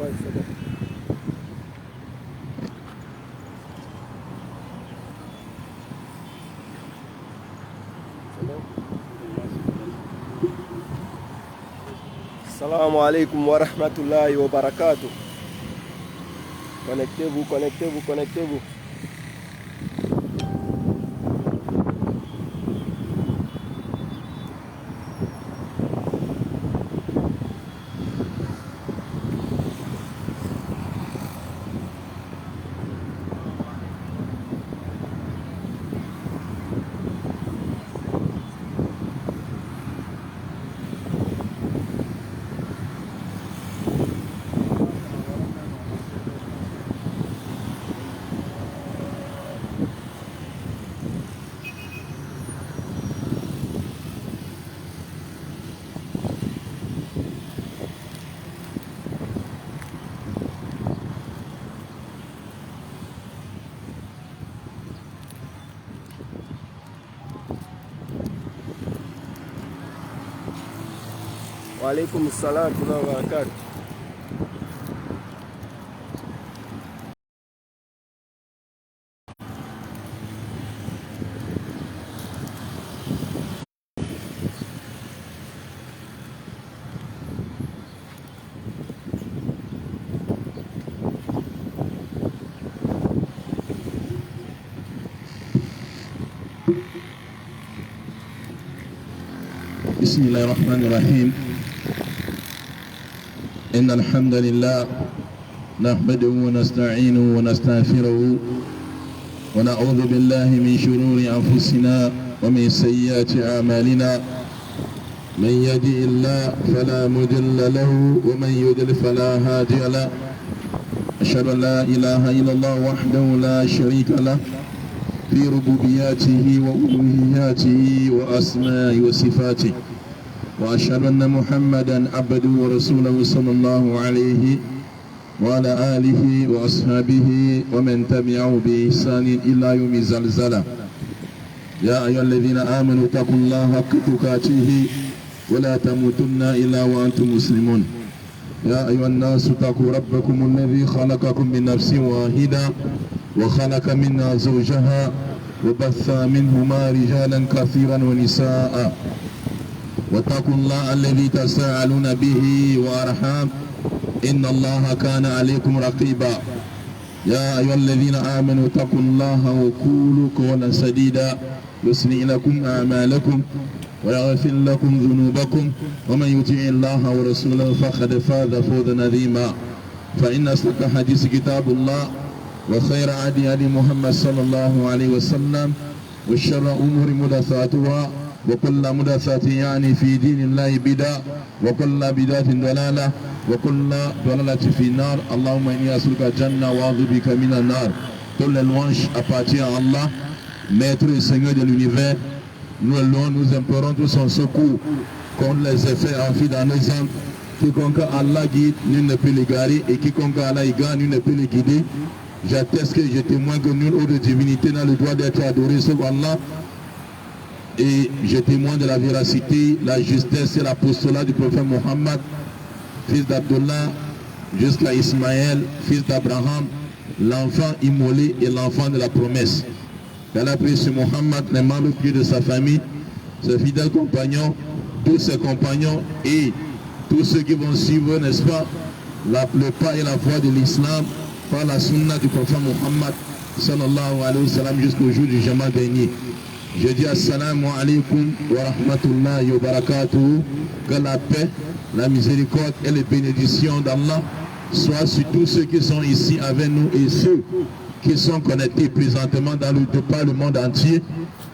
Ouais, c'est bon. C'est bon. Salam alaikum wa rahmatullahi wa barakatuh. Connectez-vous, connectez-vous, connectez-vous. Wa alaikum salam wa barakatuh. بسم الله الرحمن الرحيم إن الحمد لله نحمده ونستعينه ونستغفره ونعوذ بالله من شرور أنفسنا ومن سيئات أعمالنا من يهده الله فلا مضل له ومن يضلل فلا هادي له أشهد أن لا إله إلا الله وحده لا شريك له في ربوبياته وألوهياته وأسمائه وصفاته وأشهد أن محمدا عبده ورسوله صلى الله عليه وعلى آله وأصحابه ومن تبعه بإحسان إلى يوم الزلزلة يا أيها الذين آمنوا اتقوا الله حق تقاته ولا تموتن إلا وأنتم مسلمون يا أيها الناس اتقوا ربكم الذي خلقكم من نفس واحدة وخلق منها زوجها وبث منهما رجالا كثيرا ونساء واتقوا الله الذي تساءلون به وأرحام إن الله كان عليكم رقيبا يا أيها الذين آمنوا اتقوا الله وقولوا قولا سديدا يصلح لكم أعمالكم ويغفر لكم ذنوبكم ومن يطع الله ورسوله فقد فاز فوزا عظيما فإن أصدق الحديث كتاب الله وخير هدي محمد صلى الله عليه وسلم وشر الأمور محدثاتها وكل محدثة يعني في دين الله بدعة وكل بدعة ضلالة وكل ضلالة في النار اللهم إني أسألك الجنة وأعوذ بك من النار. Toutes les louanges appartiennent à Allah, Maître et Seigneur de l'univers. Nous le louons, nous implorons tout son secours contre les effets enfuis dans nos âmes. Quiconque Allah guide, nul ne peut l'égarer, et quiconque Allah égare, nul ne peut le guider. J'atteste que je témoigne que nulle autre divinité n'a le droit d'être adorée sauf Allah. Et je témoigne de la véracité, la justesse et l'apostolat du prophète Mohammed, fils d'Abdullah, jusqu'à Ismaël, fils d'Abraham, l'enfant immolé et l'enfant de la promesse. Qu'Allah prie sur Mohammed, les membres pieux de sa famille, ses fidèles compagnons, tous ses compagnons et tous ceux qui vont suivre, n'est-ce pas, le pas et la voie de l'islam par la sunna du prophète Mohammed sallallahu alayhi wa sallam jusqu'au jour du jama dernier. Je dis assalamu alaikum wa rahmatullahi wa barakatuh. Que la paix, la miséricorde et les bénédictions d'Allah soient sur tous ceux qui sont ici avec nous et ceux qui sont connectés présentement par le monde entier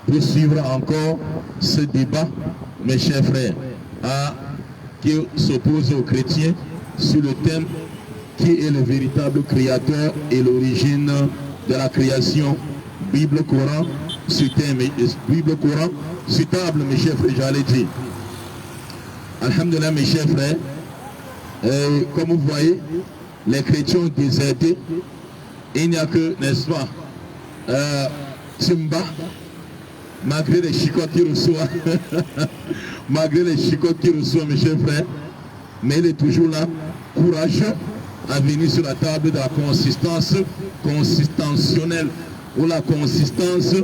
pour suivre encore ce débat, mes chers frères, qui s'oppose aux chrétiens sur le thème qui est le véritable créateur et l'origine de la création. Bible, Coran, sur thème, Bible, Coran, sur table, mes chers frères, j'allais dire. Alhamdulillah, mes chers frères, comme vous voyez, les chrétiens ont déserté. Il n'y a que, n'est-ce pas, Timba, malgré les chicots qu'il reçoit, malgré les chicots qu'il reçoit, mes chers frères, mais il est toujours là, courageux, à venir sur la table de la consistance consistentionnelle ou la consistance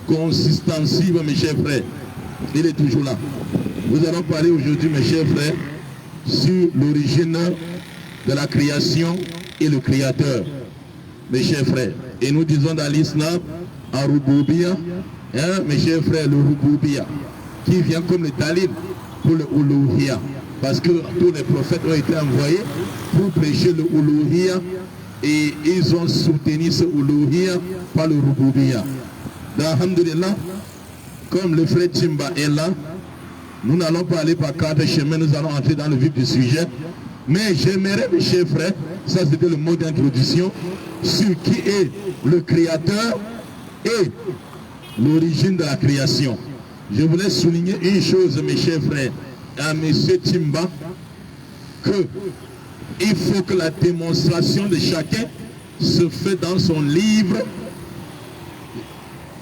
consistensive, mes chers frères. Il est toujours là. Nous allons parler aujourd'hui, mes chers frères, sur l'origine de la création et le créateur, mes chers frères. Et nous disons dans l'islam, en Ruboubia, mes chers frères, le Ruboubia, qui vient comme le talib pour le Uluhia. Parce que tous les prophètes ont été envoyés pour prêcher le Uluhia et ils ont soutenu ce Uluhia par le Ruboubia. Alhamdulillah, comme le frère Timba est là, nous n'allons pas aller par quatre chemins, nous allons entrer dans le vif du sujet. Mais j'aimerais, mes chers frères, ça c'était le mot d'introduction, sur qui est le créateur et l'origine de la création. Je voulais souligner une chose, mes chers frères, à M. Timba, que il faut que la démonstration de chacun se fait dans son livre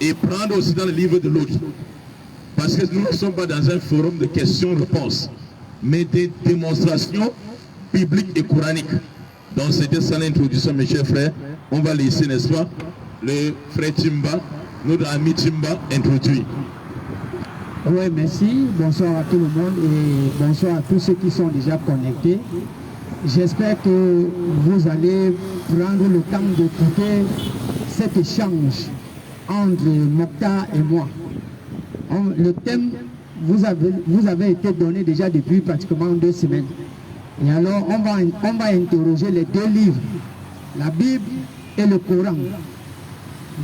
et prendre aussi dans le livre de l'autre. Parce que nous ne sommes pas dans un forum de questions-réponses, mais des démonstrations bibliques et coraniques. Donc c'était ça l'introduction, mes chers frères. On va laisser, n'est-ce pas, le frère Timba, notre ami Timba, introduit. Oui, merci. Bonsoir à tout le monde et bonsoir à tous ceux qui sont déjà connectés. J'espère que vous allez prendre le temps d'écouter cet échange entre Mokhtar et moi. Le thème vous avez été donné déjà depuis pratiquement 2 semaines. Et alors, on va interroger les 2 livres, la Bible et le Coran.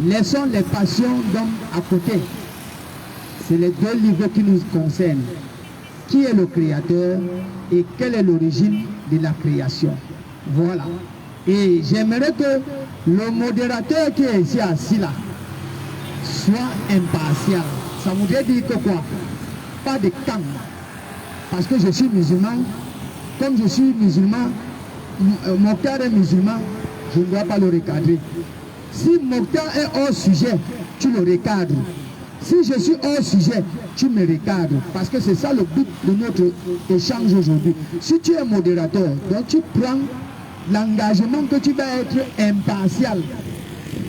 Laissons les passions d'hommes à côté. C'est les 2 livres qui nous concernent. Qui est le créateur et quelle est l'origine de la création? Voilà. Et j'aimerais que le modérateur qui est ici assis là soit impartial. Ça voudrait dire que quoi? Pas de camp. Parce que je suis musulman. Comme je suis musulman, Mokhtar est musulman, je ne dois pas le recadrer. Si Mokhtar est hors sujet, tu le recadres. Si je suis hors sujet, tu me recadres. Parce que c'est ça le but de notre échange aujourd'hui. Si tu es modérateur, donc tu prends l'engagement que tu vas être impartial.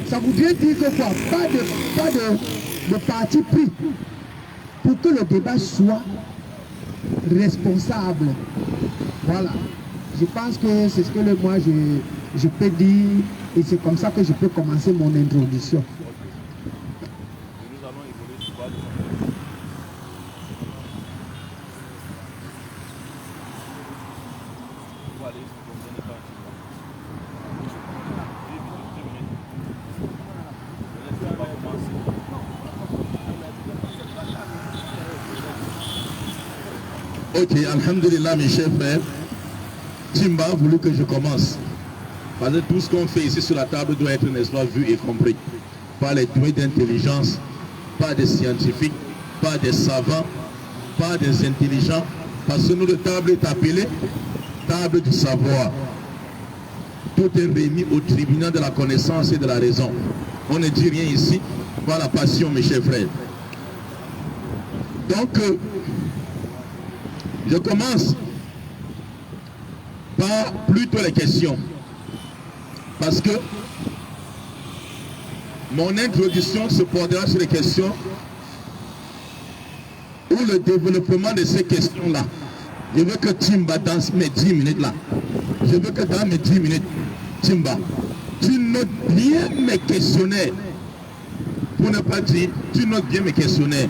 Ça voudrait dire que quoi? Pas de parti pris pour que le débat soit responsable. Voilà. Je pense que c'est ce que moi je peux dire et c'est comme ça que je peux commencer mon introduction. Ok, alhamdulillah, mes chers frères, Timba a voulu que je commence. Parce que tout ce qu'on fait ici sur la table doit être, n'est-ce pas, vu et compris. Pas les doués d'intelligence, pas des scientifiques, pas des savants, pas des intelligents. Parce que notre table est appelée table du savoir. Tout est remis au tribunal de la connaissance et de la raison. On ne dit rien ici, pas la passion, mes chers frères. Donc, je commence par plutôt les questions. Parce que mon introduction se portera sur les questions ou le développement de ces questions-là. Je veux que Timba, dans mes 10 minutes là, je veux que dans mes 10 minutes, Timba, tu notes bien mes questionnaires. Pour ne pas dire, tu notes bien mes questionnaires.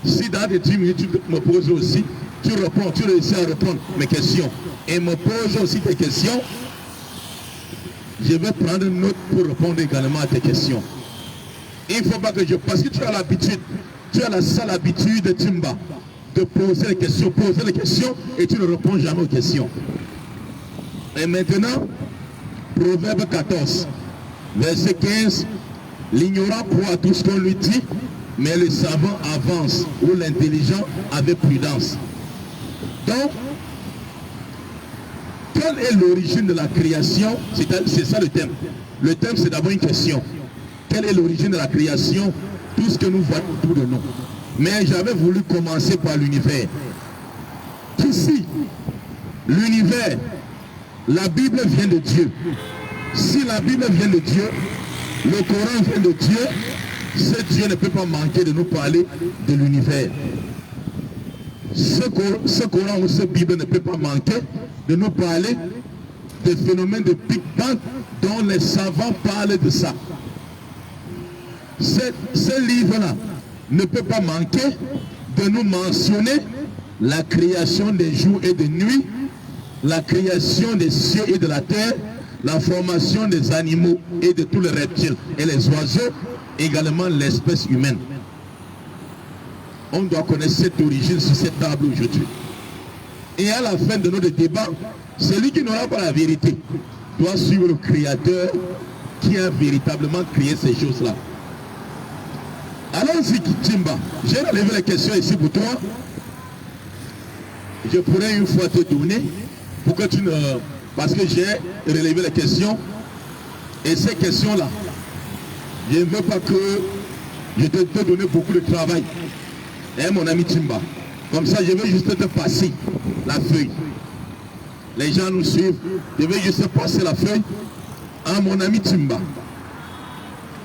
Si dans les 10 minutes, tu me poses aussi, tu réponds, tu réussis à répondre mes questions et me poses aussi tes questions, je vais prendre une note pour répondre également à tes questions. Il ne faut pas que parce que tu as l'habitude, tu as la sale habitude de Timba, de poser les questions et tu ne réponds jamais aux questions. Et maintenant, Proverbe 14, verset 15, l'ignorant croit à tout ce qu'on lui dit, mais le savant avance, ou l'intelligent avec prudence. Donc, quelle est l'origine de la création? C'est ça le thème. Le thème, c'est d'abord une question. Quelle est l'origine de la création? Tout ce que nous voyons autour de nous. Mais j'avais voulu commencer par l'univers. Ici, l'univers, la Bible vient de Dieu. Si la Bible vient de Dieu, le Coran vient de Dieu, ce Dieu ne peut pas manquer de nous parler de l'univers. Ce Coran ou cette Bible ne peut pas manquer de nous parler des phénomènes de Big Bang dont les savants parlent de ça. Ce livre-là ne peut pas manquer de nous mentionner la création des jours et des nuits, la création des cieux et de la terre, la formation des animaux et de tous les reptiles et les oiseaux, également l'espèce humaine. On doit connaître cette origine sur cette table aujourd'hui. Et à la fin de notre débat, celui qui n'aura pas la vérité doit suivre le Créateur qui a véritablement créé ces choses-là. Allons-y, Timba. J'ai relevé les questions ici pour toi. Je pourrais une fois te donner pour que tu ne... Parce que j'ai relevé les questions. Et ces questions-là, je ne veux pas que je te donne beaucoup de travail. Hein, mon ami Timba. Comme ça, je vais juste te passer la feuille. Les gens nous suivent. Je vais juste passer la feuille à mon ami Timba.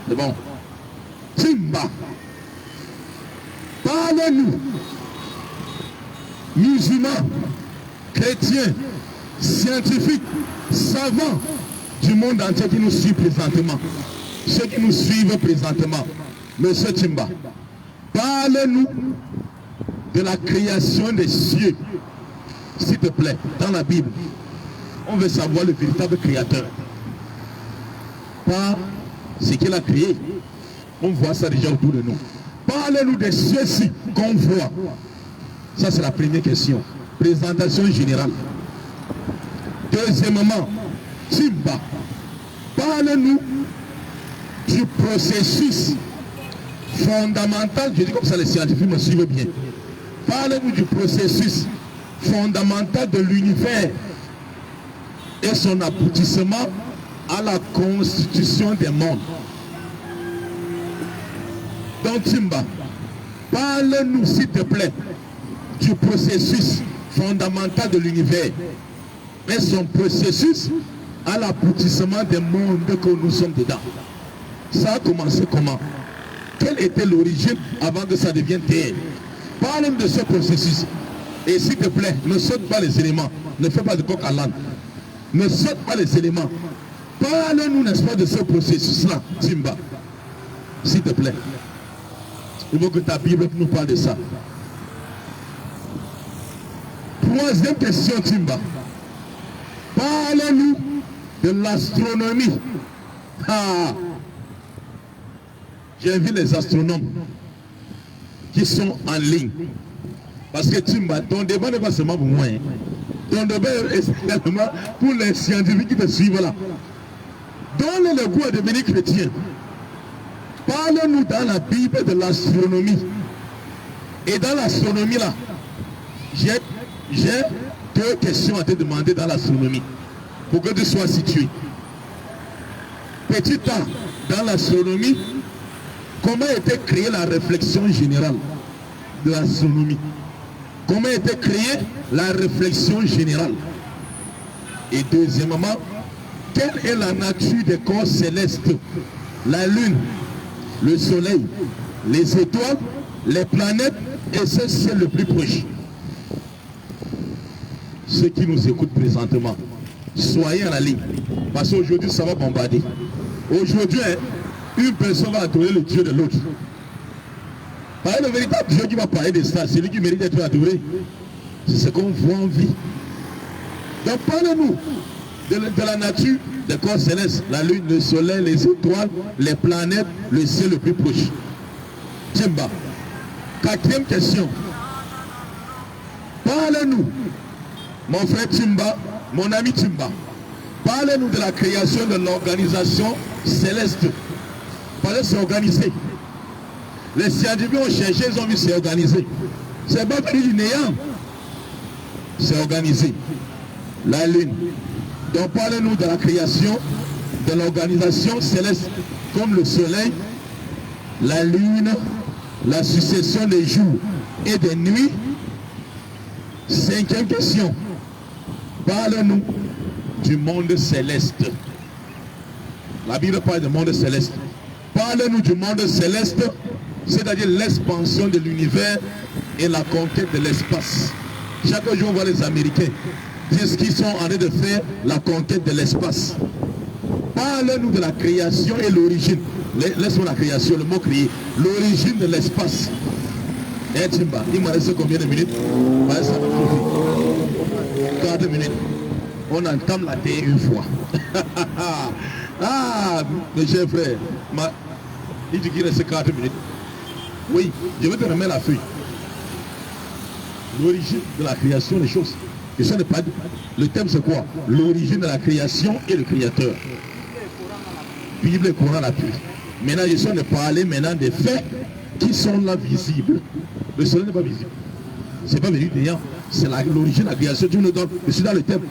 C'est bon. Timba. Parle-nous. Musulmans, chrétiens, scientifiques, savants du monde entier qui nous suivent présentement. Ceux qui nous suivent présentement. Monsieur Timba, parle-nous de la création des cieux, s'il te plaît, dans la Bible. On veut savoir le véritable créateur. Pas ce qu'il a créé. On voit ça déjà autour de nous. Parle-nous des cieux-ci qu'on voit. Ça, c'est la première question. Présentation générale. Deuxièmement, Timba, parle-nous du processus fondamental, je dis comme ça les scientifiques me suivent bien. Parle-nous du processus fondamental de l'univers et son aboutissement à la constitution des mondes. Donc Timba, parle-nous s'il te plaît du processus fondamental de l'univers et son processus à l'aboutissement des mondes que nous sommes dedans. Ça a commencé comment? Quelle était l'origine avant que ça devienne terre? Parle-nous de ce processus. Et s'il te plaît, ne saute pas les éléments. Ne fais pas de coq à l'âne. Ne saute pas les éléments. Parle-nous, n'est-ce pas, de ce processus-là, Timba. S'il te plaît. Il faut que ta Bible nous parle de ça. Troisième question, Timba. Parle-nous de l'astronomie. Ah. J'invite les astronomes qui sont en ligne. Parce que Timba, ton débat n'est pas seulement pour moi. Hein. Ton débat est également pour les scientifiques qui te suivent là. Donne le goût à devenir chrétien. Parle-nous dans la Bible de l'astronomie. Et dans l'astronomie là, j'ai deux questions à te demander dans l'astronomie. Pour que tu sois situé. Petit A, dans l'astronomie, comment était créée la réflexion générale de l'astronomie? Comment était créée la réflexion générale? Et deuxièmement, quelle est la nature des corps célestes? La lune, le soleil, les étoiles, les planètes et ce ciel le plus proche. Ceux qui nous écoutent présentement, soyez à la ligne. Parce qu'aujourd'hui, ça va bombarder. Aujourd'hui, une personne va adorer le Dieu de l'autre. Le véritable Dieu qui va parler de ça, c'est lui qui mérite d'être adoré. C'est ce qu'on voit en vie. Donc parlez-nous de la nature des corps célestes, la lune, le soleil, les étoiles, les planètes, le ciel le plus proche. Timba. Quatrième question. Parlez-nous, mon frère Timba, mon ami Timba. Parlez-nous de la création de l'organisation céleste. Parlez de s'organiser. Les scientifiques ont cherché, ils ont vu s'organiser. C'est pas venu du néant. C'est organisé. La lune. Donc parlez-nous de la création de l'organisation céleste comme le soleil, la lune, la succession des jours et des nuits. Cinquième question. Parle-nous du monde céleste. La Bible parle du monde céleste. Parle-nous du monde céleste, c'est-à-dire l'expansion de l'univers et la conquête de l'espace. Chaque jour, on voit les Américains disent qu'ils sont en train de faire la conquête de l'espace. Parle-nous de la création et l'origine. Laisse-moi la création, le mot créer. L'origine de l'espace. Eh Timba, il m'a resté combien de minutes? 4 minutes. On entame la terre une fois. Ah, mes chers frères, il dit qu'il reste 4 minutes. Oui, je vais te remettre la feuille. L'origine de la création des choses. Et ça n'est pas. Le thème c'est quoi? L'origine de la création et le créateur. Bible et Coran l'appui. Maintenant, je suis en train de parler maintenant des faits qui sont là visibles. Le soleil n'est pas visible. C'est pas venu d'ailleurs. C'est l'origine de la création. Tu me le donnes. Je suis dans le thème.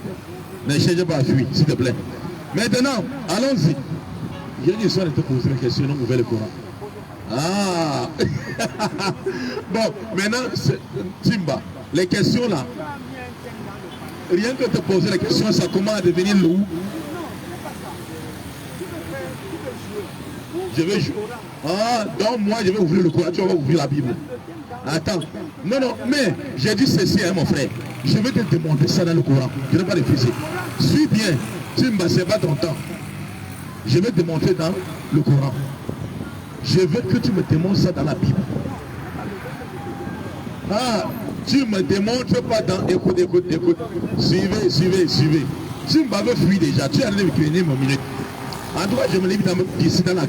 Ne cherchez pas à fuir, s'il te plaît. Maintenant, allons-y. Il y a une histoire de te poser la question, non, ouvert le Coran. Ah. Bon, maintenant, Timba, les questions là. Rien que te poser la question, ça commence à devenir loup. Je vais jouer. Ah, donc moi je vais ouvrir le Coran, tu vas ouvrir la Bible. Attends. Non, non, mais j'ai dit ceci, hein, mon frère. Je vais te démontrer ça dans le Coran. Je ne vais pas refuser. Suis bien. Timba, c'est pas ton temps. Je vais te démontrer dans le Coran. Je veux que tu me démontres ça dans la Bible. Ah, tu ne me démontres pas dans... Écoute, écoute, écoute. Suivez, suivez, suivez. Tu m'avais fui déjà. Tu es allé me craigner mon minute. En tout cas, je me l'ai mis ici dans la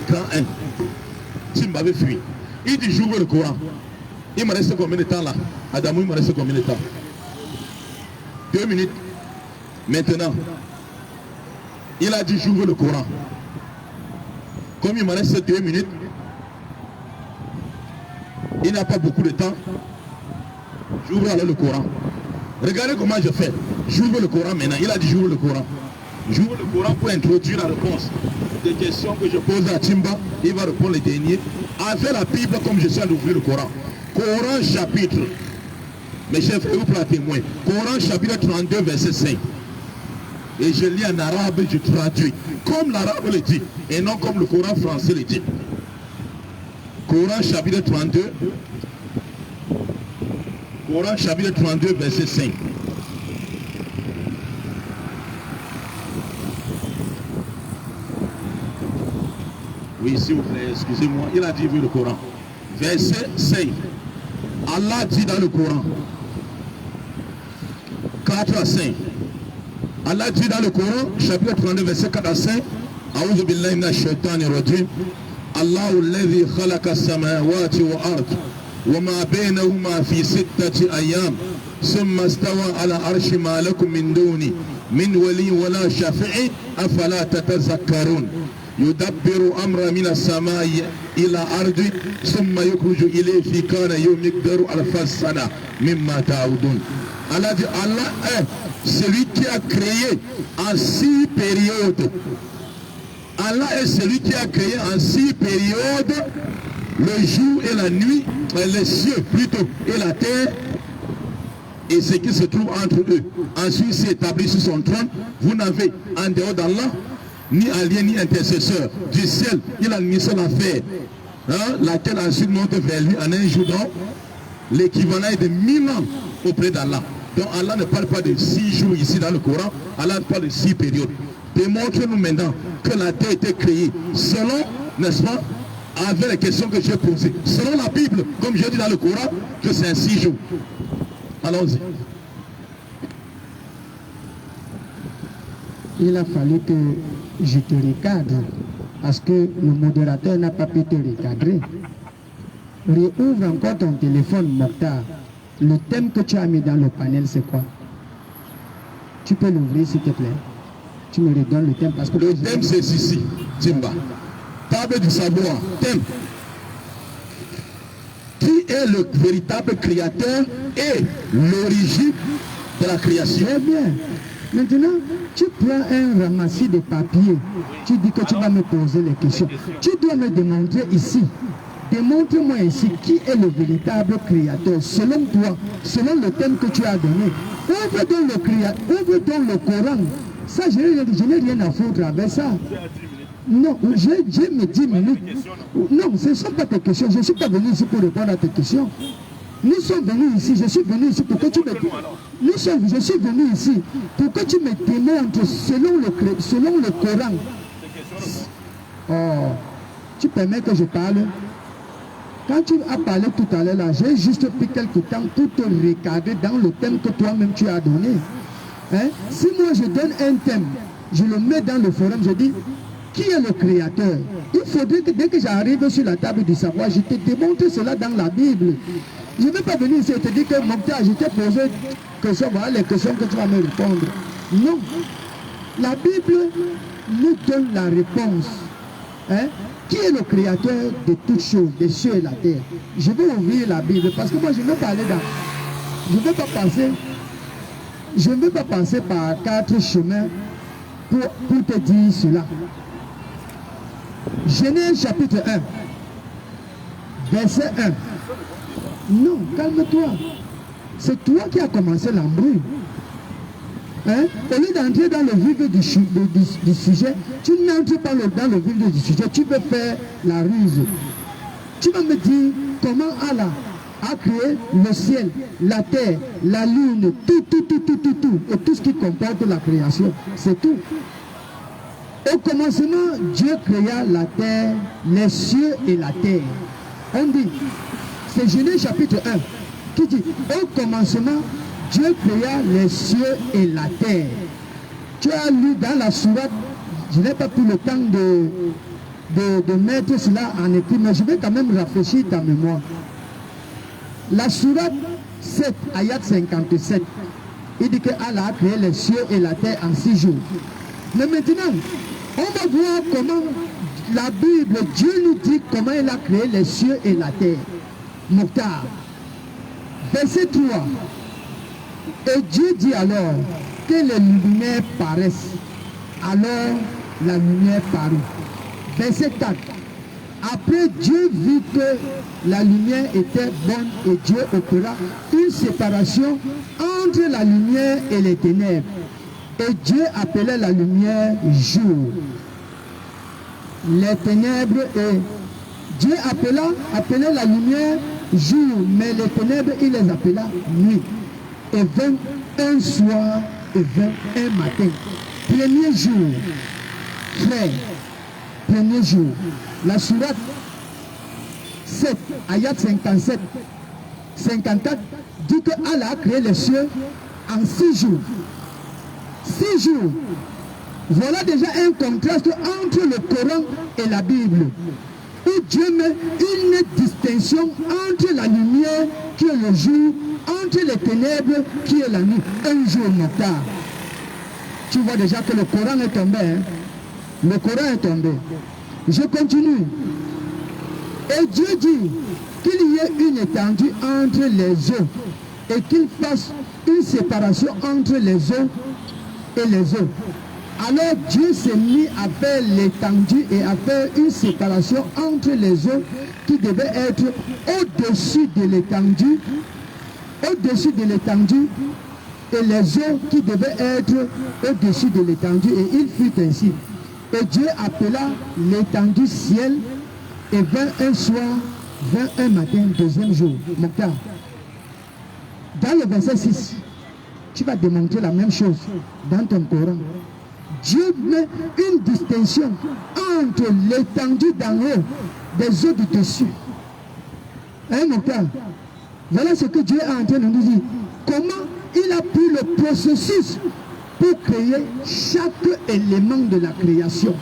grand 1. Tu m'avais fui. Il dit j'ouvre le Coran. Il me reste combien de temps là? Adamou, il me reste combien de temps? 2 minutes. Maintenant, il a dit j'ouvre le Coran. Comme il me reste 2 minutes, il n'a pas beaucoup de temps. J'ouvre alors le Coran. Regardez comment je fais. J'ouvre le Coran maintenant. Il a dit j'ouvre le Coran. J'ouvre le Coran pour introduire la réponse des questions que je pose à Timba. Il va répondre les derniers. Avec la Bible comme je suis à d'ouvrir le Coran. Coran chapitre. Mes chers frères, vous pour la témoin. Coran chapitre 32 verset 5. Et je lis en arabe et je traduis. Comme l'arabe le dit. Et non comme le Coran français le dit. Coran chapitre 32. Coran chapitre 32 verset 5. Oui, s'il vous plaît, excusez-moi. Il a dit oui le Coran. Verset 5. Allah dit dans le Coran. 4 à 5. Allah dit dans le Coran, chapitre 32, verset 4 à 5. A'udhu billahi minash shaitani rajim. Allahu alladhi khalaqa as-samawati wal ard wa ma baynahuma fi 6 ayyam thumma istawa ala arshi ma lakum min duni min wali wala shafi'i afala tatazakkarun. يدبر أمر من السماء إلى أرض ثم يخرج إليه في كان يوم يقدر ألف سنة مما تعودون. Allah dit Allah est celui qui a créé en 6 périodes. Allah est celui qui a créé en 6 périodes le jour et la nuit, les cieux plutôt et la terre et ce qui se trouve entre eux. Ensuite s'est établi sur son trône. Vous n'avez en dehors d'Allah ni allié ni intercesseur. Du ciel, il a mis son affaire, laquelle ensuite monte vers lui en un jour, donc l'équivalent est de 1000 ans auprès d'Allah. Donc Allah ne parle pas de 6 jours ici dans le Coran, Allah parle de 6 périodes. Démontre-nous maintenant que la terre a été créée selon, n'est-ce pas, avec les questions que j'ai posées. Selon la Bible, comme j'ai dit dans le Coran, que c'est un 6 jours. Allons-y. Il a fallu que je te recadre parce que le modérateur n'a pas pu te recadrer. Réouvre encore ton téléphone, Mokhtar. Le thème que tu as mis dans le panel, c'est quoi? Tu peux l'ouvrir, s'il te plaît. Tu me redonnes le thème parce que... Le thème, c'est ici, Timba. Table du savoir, thème. Qui est le véritable créateur et l'origine de la création? Très bien. Maintenant, tu prends un ramassis de papier, tu dis que tu vas me poser les questions. Tu dois me démontrer ici. Démontre-moi ici qui est le véritable créateur, selon toi, selon le thème que tu as donné. Ouvre donc le Coran Ça, je n'ai rien à foutre avec ça. Non, j'ai mes 10 minutes. Non, ce ne sont pas tes questions. Je ne suis pas venu ici pour répondre à tes questions. Nous sommes venus ici, je suis venu ici pour que tu me... je suis venu ici pour que tu me démontres selon le Coran. Oh, tu permets que je parle? Quand tu as parlé tout à l'heure là, j'ai juste pris quelques temps pour te regarder dans le thème que toi-même tu as donné. Hein? Si moi je donne un thème, je le mets dans le forum, je dis, qui est le créateur? Il faudrait que dès que j'arrive sur la table du savoir, je te démontre cela dans la Bible. Je ne vais pas venir ici et te dire que Mokhtar, je t'ai posé question, voilà les questions que tu vas me répondre. Non. La Bible nous donne la réponse. Hein? Qui est le créateur de toutes choses, des cieux et la terre? Je vais ouvrir la Bible parce que moi je ne vais pas aller dans... Je ne vais pas passer par 4 chemins pour te dire cela. Genèse chapitre 1, verset 1. Non, calme-toi. C'est toi qui as commencé l'embrouille. Hein? Au lieu d'entrer dans le vif du sujet, tu n'entres pas dans le vif du sujet, tu veux faire la ruse. Tu vas me dire comment Allah a créé le ciel, la terre, la lune, tout, et tout ce qui comporte la création. C'est tout. Au commencement, Dieu créa la terre, les cieux et la terre. On dit, c'est Genèse chapitre 1 qui dit, au commencement, Dieu créa les cieux et la terre. Tu as lu dans la sourate, je n'ai pas pris le temps de mettre cela en écrit, mais je vais quand même rafraîchir ta mémoire. La sourate 7, ayat 57, il dit que Allah a créé les cieux et la terre en 6 jours. Mais maintenant, on va voir comment la Bible, Dieu nous dit comment il a créé les cieux et la terre. Mokhtar, verset 3. Et Dieu dit alors que les lumières paraissent. Alors la lumière parut. Verset 4. Après Dieu vit que la lumière était bonne et Dieu opéra une séparation entre la lumière et les ténèbres. Et Dieu appelait la lumière jour. Les ténèbres et Dieu appelait la lumière jour, mais les ténèbres il les appela nuit. Et vint un soir et vint un matin. Premier jour, frère, premier jour. La sourate 7, ayat 57, 54, dit que Allah a créé les cieux en 6 jours. 6 jours. Voilà déjà un contraste entre le Coran et la Bible, où Dieu met une distinction entre la lumière qui est le jour, entre les ténèbres qui est la nuit. Un jour, Mokhtar. Tu vois déjà que le Coran est tombé. Hein? Le Coran est tombé. Je continue. Et Dieu dit qu'il y ait une étendue entre les eaux et qu'il fasse une séparation entre les eaux et les eaux. Alors Dieu s'est mis à faire l'étendue et à faire une séparation entre les eaux qui devaient être au-dessus de l'étendue, et les eaux qui devaient être au-dessus de l'étendue. Et il fut ainsi. Et Dieu appela l'étendue ciel et vint un soir, vint un matin, deuxième jour. Mokhtar, dans le verset 6, tu vas démontrer la même chose dans ton Coran. Dieu met une distinction entre l'étendue d'en haut des eaux du dessus. Hein, Mokhtar? Voilà ce que Dieu est en train de nous dire. Comment il a pris le processus pour créer chaque élément de la création.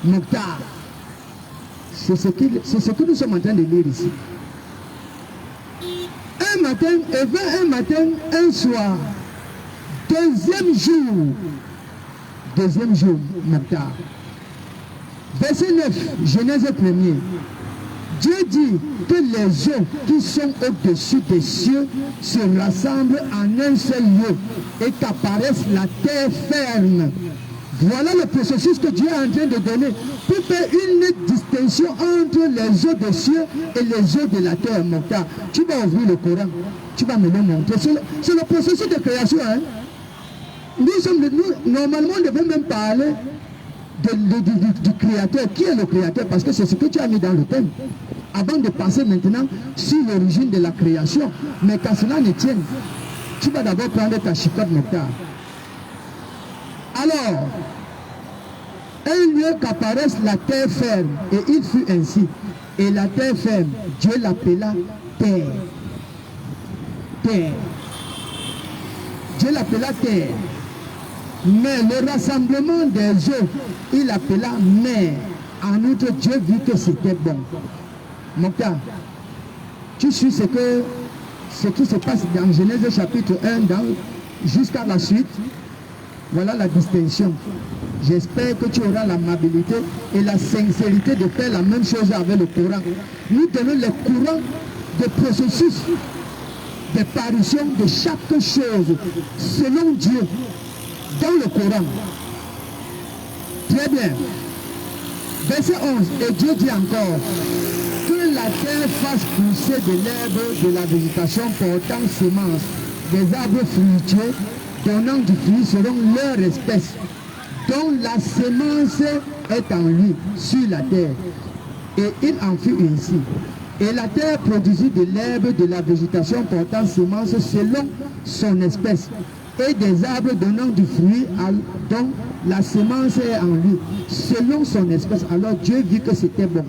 Mokhtar, c'est ce que nous sommes en train de lire ici. Un matin, et vint un matin, un soir, deuxième jour, Mokhtar. Verset 9, Genèse 1er. Dieu dit que les eaux qui sont au-dessus des cieux se rassemblent en un seul lieu et qu'apparaisse la terre ferme. Voilà le processus que Dieu est en train de donner pour faire une distinction entre les eaux des cieux et les eaux de la terre. Mokhtar, tu vas ouvrir le Coran, tu vas me le montrer. C'est le processus de création. Hein? Normalement, on devait même parler du créateur. Qui est le créateur? Parce que c'est ce que tu as mis dans le thème. Avant de passer maintenant sur l'origine de la création. Mais quand cela ne tienne, tu vas d'abord prendre ta chicotte Mokhtar. Alors, un lieu qu'apparaisse la terre ferme, et il fut ainsi. Et la terre ferme, Dieu l'appela terre. Terre. Dieu l'appela terre. Mais le rassemblement des eaux, il l'appela mer. En outre, Dieu vit que c'était bon. Mokhtar, tu suis ce qui se passe dans Genèse chapitre 1 jusqu'à la suite. Voilà la distinction. J'espère que tu auras l'amabilité et la sincérité de faire la même chose avec le Coran. Nous tenons les courants de processus de parution de chaque chose selon Dieu dans le Coran. Très bien. Verset 11. Et Dieu dit encore que la terre fasse pousser de l'herbe, de la végétation portant semence, des arbres fruitiers donnant du fruit selon leur espèce, dont la semence est en lui sur la terre. Et il en fut ainsi. Et la terre produisit de l'herbe, de la végétation portant semence selon son espèce, et des arbres donnant du fruit dont la semence est en lui selon son espèce. Alors Dieu vit que c'était bon.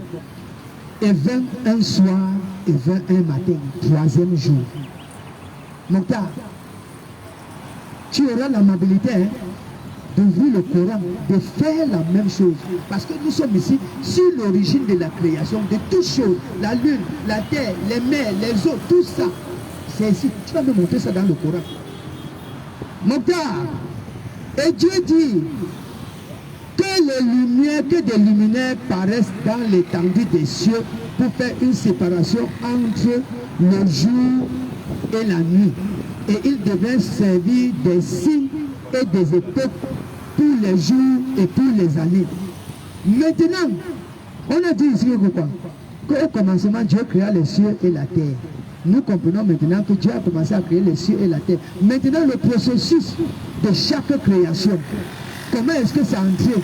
Et vint un soir et vint un matin, troisième jour. Mokhtar, tu auras l'amabilité d'ouvrir le Coran, de faire la même chose. Parce que nous sommes ici sur l'origine de la création, de toutes choses. La lune, la terre, les mers, les eaux, tout ça. C'est ici. Tu vas me montrer ça dans le Coran. Mokhtar, et Dieu dit que des luminaires paraissent dans l'étendue des cieux pour faire une séparation entre le jour et la nuit. Et ils devaient servir des signes et des époques pour les jours et pour les années. Maintenant, on a dit ici qu'au commencement, Dieu créa les cieux et la terre. Nous comprenons maintenant que Dieu a commencé à créer les cieux et la terre. Maintenant, le processus de chaque création, comment est-ce que ça a entré?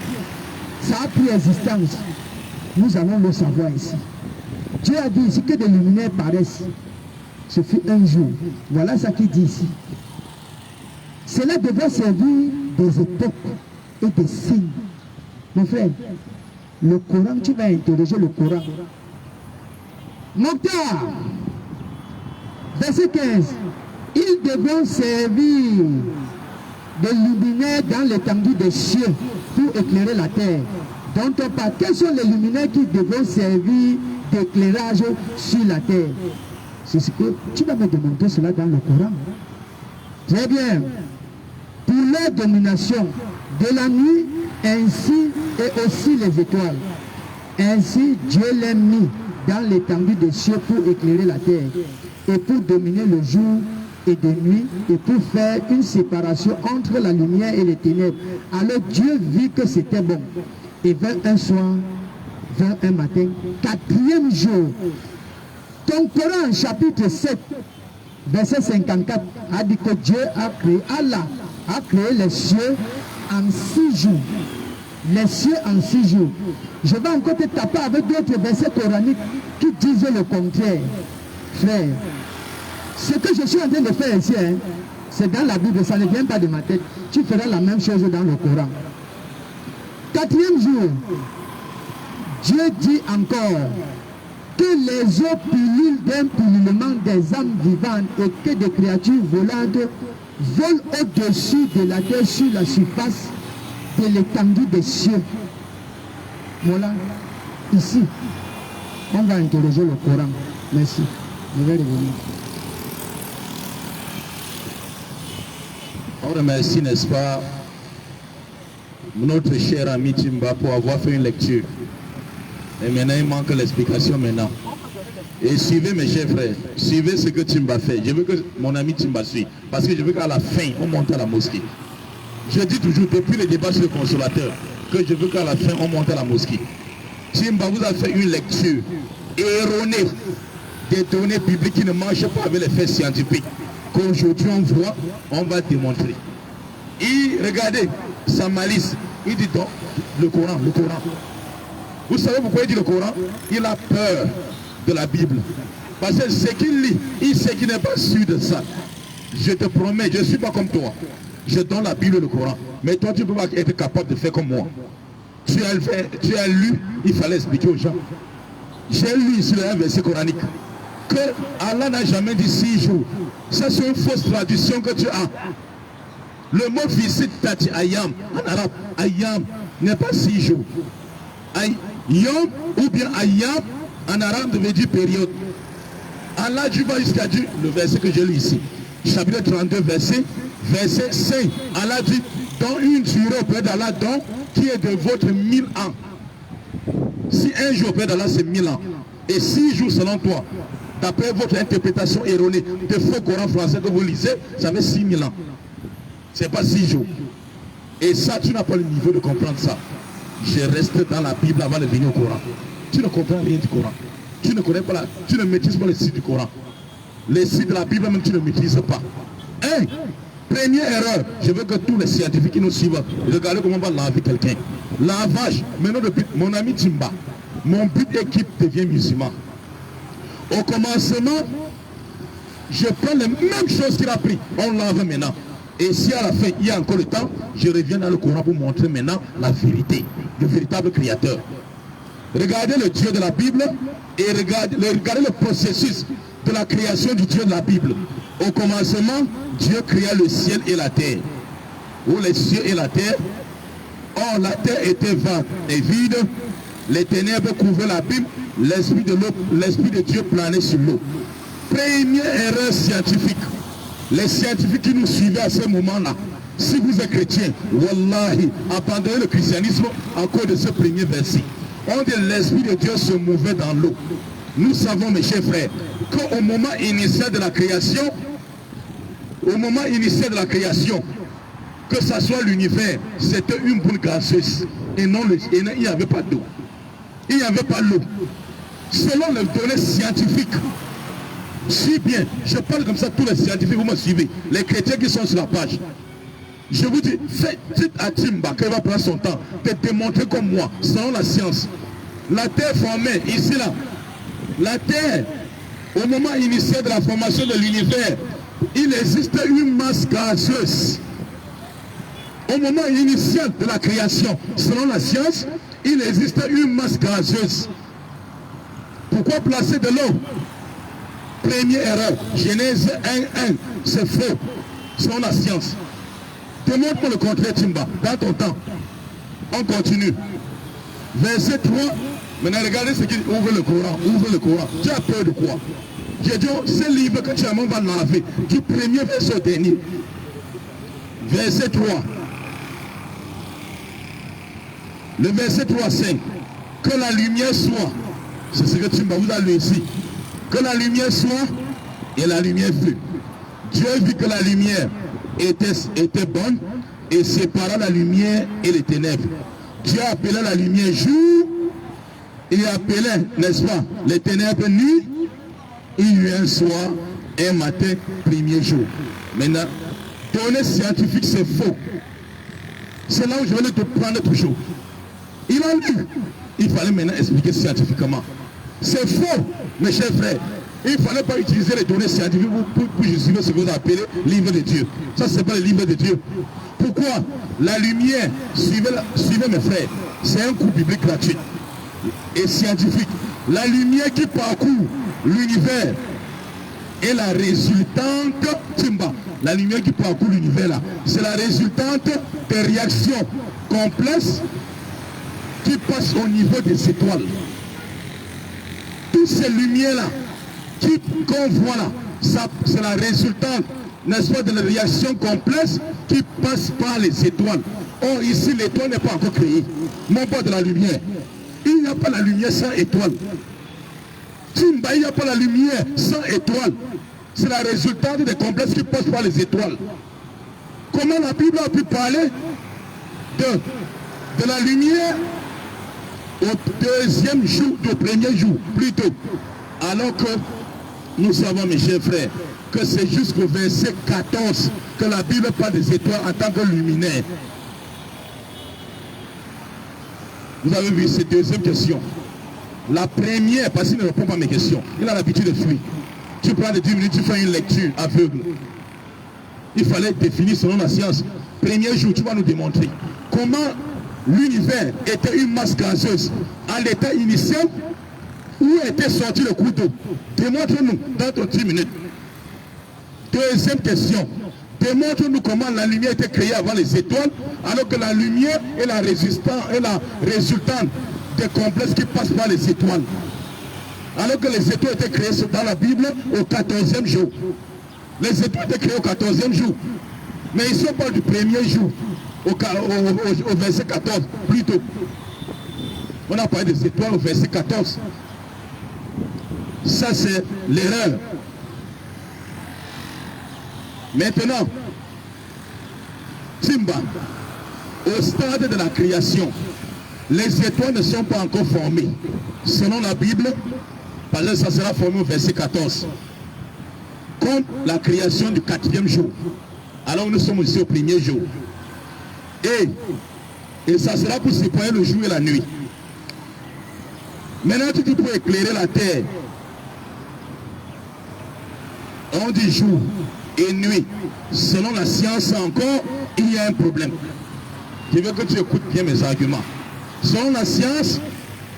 Ça a pris existence. Nous allons le savoir ici. Dieu a dit ici que des luminaires paraissent. Ce fut un jour. Voilà ce qu'il dit ici. Cela devait servir des époques et des signes. Mon frère, le Coran, tu vas interroger le Coran. Mokhtar, verset 15. Ils devront servir des luminaires dans l'étendue des cieux pour éclairer la terre. Dont on parle. Quels sont les luminaires qui devront servir d'éclairage sur la terre? C'est ce que tu vas me demander cela dans le Coran. Très bien. Pour leur domination de la nuit, ainsi et aussi les étoiles. Ainsi Dieu les mis dans l'étendue des cieux pour éclairer la terre et pour dominer le jour et de nuit et pour faire une séparation entre la lumière et les ténèbres. Alors Dieu vit que c'était bon. Et vint un soir, vint un matin, quatrième jour. Ton Coran, chapitre 7, verset 54, a dit que Dieu a créé, Allah a créé les cieux en 6 jours. Les cieux en 6 jours. Je vais encore te taper avec d'autres versets coraniques qui disent le contraire. Frère, ce que je suis en train de faire ici, c'est dans la Bible, ça ne vient pas de ma tête. Tu feras la même chose dans le Coran. Quatrième jour, Dieu dit encore que les eaux pullulent d'un pullulement des âmes vivantes et que des créatures volantes volent au-dessus de la terre sur la surface de l'étendue des cieux. Voilà, ici, on va interroger le Coran. Merci, je vais revenir. On remercie, n'est-ce pas, notre cher ami Timba pour avoir fait une lecture. Et maintenant, il manque l'explication maintenant. Et suivez mes chers frères, suivez ce que Timba fait. Je veux que mon ami Timba suive. Parce que je veux qu'à la fin, on monte à la mosquée. Je dis toujours, depuis le débat sur le consolateur, que je veux qu'à la fin, on monte à la mosquée. Timba vous a fait une lecture erronée des données bibliques qui ne marchent pas avec les faits scientifiques. Qu'aujourd'hui on voit, on va démontrer. regardez, sa malice, il dit donc, le Coran. Vous savez pourquoi il dit le Coran? Il a peur de la Bible. Parce que ce qu'il lit, il sait qu'il n'est pas sûr de ça. Je te promets, je ne suis pas comme toi. Je donne la Bible et le Coran. Mais toi, tu ne peux pas être capable de faire comme moi. Tu as lu, il fallait expliquer aux gens. J'ai lu sur un verset coranique que Allah n'a jamais dit 6 jours. Ça, c'est une fausse traduction que tu as. Le mot visite tati ayam, en arabe, ayam n'est pas 6 jours. Yom ou bien ayam, en arabe, veut dire période. Allah dit jusqu'à dire, le verset que j'ai lu ici, chapitre 32, verset 5. Allah dit, dans une durée auprès d'Allah, donc, qui est de votre 1000 ans. Si un jour auprès d'Allah, c'est 1000 ans. Et 6 jours selon toi, d'après votre interprétation erronée de faux Coran français que vous lisez, ça fait 6000 ans. Ce n'est pas 6 jours. Et ça, tu n'as pas le niveau de comprendre ça. Je reste dans la Bible avant de venir au Coran. Tu ne comprends rien du Coran. Tu ne connais pas tu ne maîtrises pas les sites du Coran. Les sites de la Bible même tu ne maîtrises pas. Première erreur, je veux que tous les scientifiques qui nous suivent, regardez comment on va laver quelqu'un. Lavage, maintenant le but, mon ami Timba, mon but équipe devient musulman. Au commencement, je prends les mêmes choses qu'il a pris, on lave maintenant. Et si à la fin, il y a encore le temps, je reviens dans le Coran pour montrer maintenant la vérité, le véritable créateur. Regardez le Dieu de la Bible et regardez le processus de la création du Dieu de la Bible. Au commencement, Dieu créa le ciel et la terre. Ou les cieux et la terre. Or, la terre était vague et vide. Les ténèbres couvraient l'abîme. L'esprit de Dieu planait sur l'eau. Première erreur scientifique. Les scientifiques qui nous suivaient à ce moment-là, si vous êtes chrétien, wallahi, abandonnez le christianisme à cause de ce premier verset. On dit l'esprit de Dieu se mouvait dans l'eau. Nous savons, mes chers frères, qu'au moment initial de la création, que ce soit l'univers, c'était une boule gazeuse. Et non, il n'y avait pas d'eau. Il n'y avait pas l'eau. Selon les données scientifiques, si bien, je parle comme ça, tous les scientifiques, vous me suivez, les chrétiens qui sont sur la page. Je vous dis, dites à Timba qu'il va prendre son temps de démontrer comme moi, selon la science. La terre formée, ici là, la terre, au moment initial de la formation de l'univers, il existe une masse gazeuse. Au moment initial de la création, selon la science, il existe une masse gazeuse. Pourquoi placer de l'eau? Première erreur, Genèse 1:1, c'est faux, selon la science. Démontre-moi le contraire, Timba, dans ton temps. On continue. Verset 3, maintenant regardez ce qu'il ouvre le Coran. Tu as peur de quoi? J'ai dit, ce livre que tu as, on va laver, du premier verset au dernier. Verset 3. Le verset 3:5. Que la lumière soit, c'est ce que Timba vous a lu ici. Que la lumière soit, et la lumière fut. Dieu vit que la lumière était bonne et sépara la lumière et les ténèbres. Dieu appelait la lumière jour, il appelait, n'est-ce pas, les ténèbres nuit. Il y eut un soir, un matin, premier jour. Maintenant, données scientifiques, c'est faux. C'est là où je vais te prendre toujours. Il a lu. Il fallait maintenant expliquer scientifiquement. C'est faux, mes chers frères. Il ne fallait pas utiliser les données scientifiques pour justifier ce que vous appelez livre de Dieu. Ça, ce n'est pas le livre de Dieu. Pourquoi? La lumière, suivez mes frères, c'est un coup biblique gratuit et scientifique. La lumière qui parcourt l'univers est la résultante, Timba, la lumière qui parcourt l'univers là, c'est la résultante des réactions complexes qui passent au niveau des étoiles. Toutes ces lumières-là qu'on voit là, c'est la résultante, n'est-ce pas, de la réaction complexe qui passe par les étoiles. Or, ici, l'étoile n'est pas encore créée. Non pas de la lumière. Il n'y a pas la lumière sans étoile. Timba, il n'y a pas la lumière sans étoile. C'est la résultante des complexes qui passent par les étoiles. Comment la Bible a pu parler de la lumière au deuxième jour, au premier jour, plutôt, alors que nous savons, mes chers frères, que c'est jusqu'au verset 14 que la Bible parle des étoiles en tant que luminaire. Vous avez vu, c'est deuxième question. La première, parce qu'il ne répond pas à mes questions. Il a l'habitude de fuir. Tu prends les 10 minutes, tu fais une lecture aveugle. Il fallait définir selon la science. Premier jour, tu vas nous démontrer comment l'univers était une masse gazeuse à l'état initial où était sorti le coup d'eau. Démontre-nous dans ton 10 minutes. Deuxième question. Démontre-nous comment la lumière était créée avant les étoiles, alors que la lumière est la résultante des complexes qui passent par les étoiles. Alors que les étoiles étaient créées dans la Bible au 14e jour. Les étoiles étaient créées au 14e jour. Mais ici on parle du premier jour, au verset 14, plutôt. On a parlé des étoiles au verset 14. Ça c'est l'erreur. Maintenant, Timba, au stade de la création, les étoiles ne sont pas encore formées. Selon la Bible, parce que ça sera formé au verset 14. Comme la création du 4e jour. Alors nous sommes ici au premier jour. Et ça sera pour séparer le jour et la nuit. Maintenant, tu dis pour éclairer la terre. On dit jour et nuit. Selon la science encore, il y a un problème. Je veux que tu écoutes bien mes arguments. Selon la science,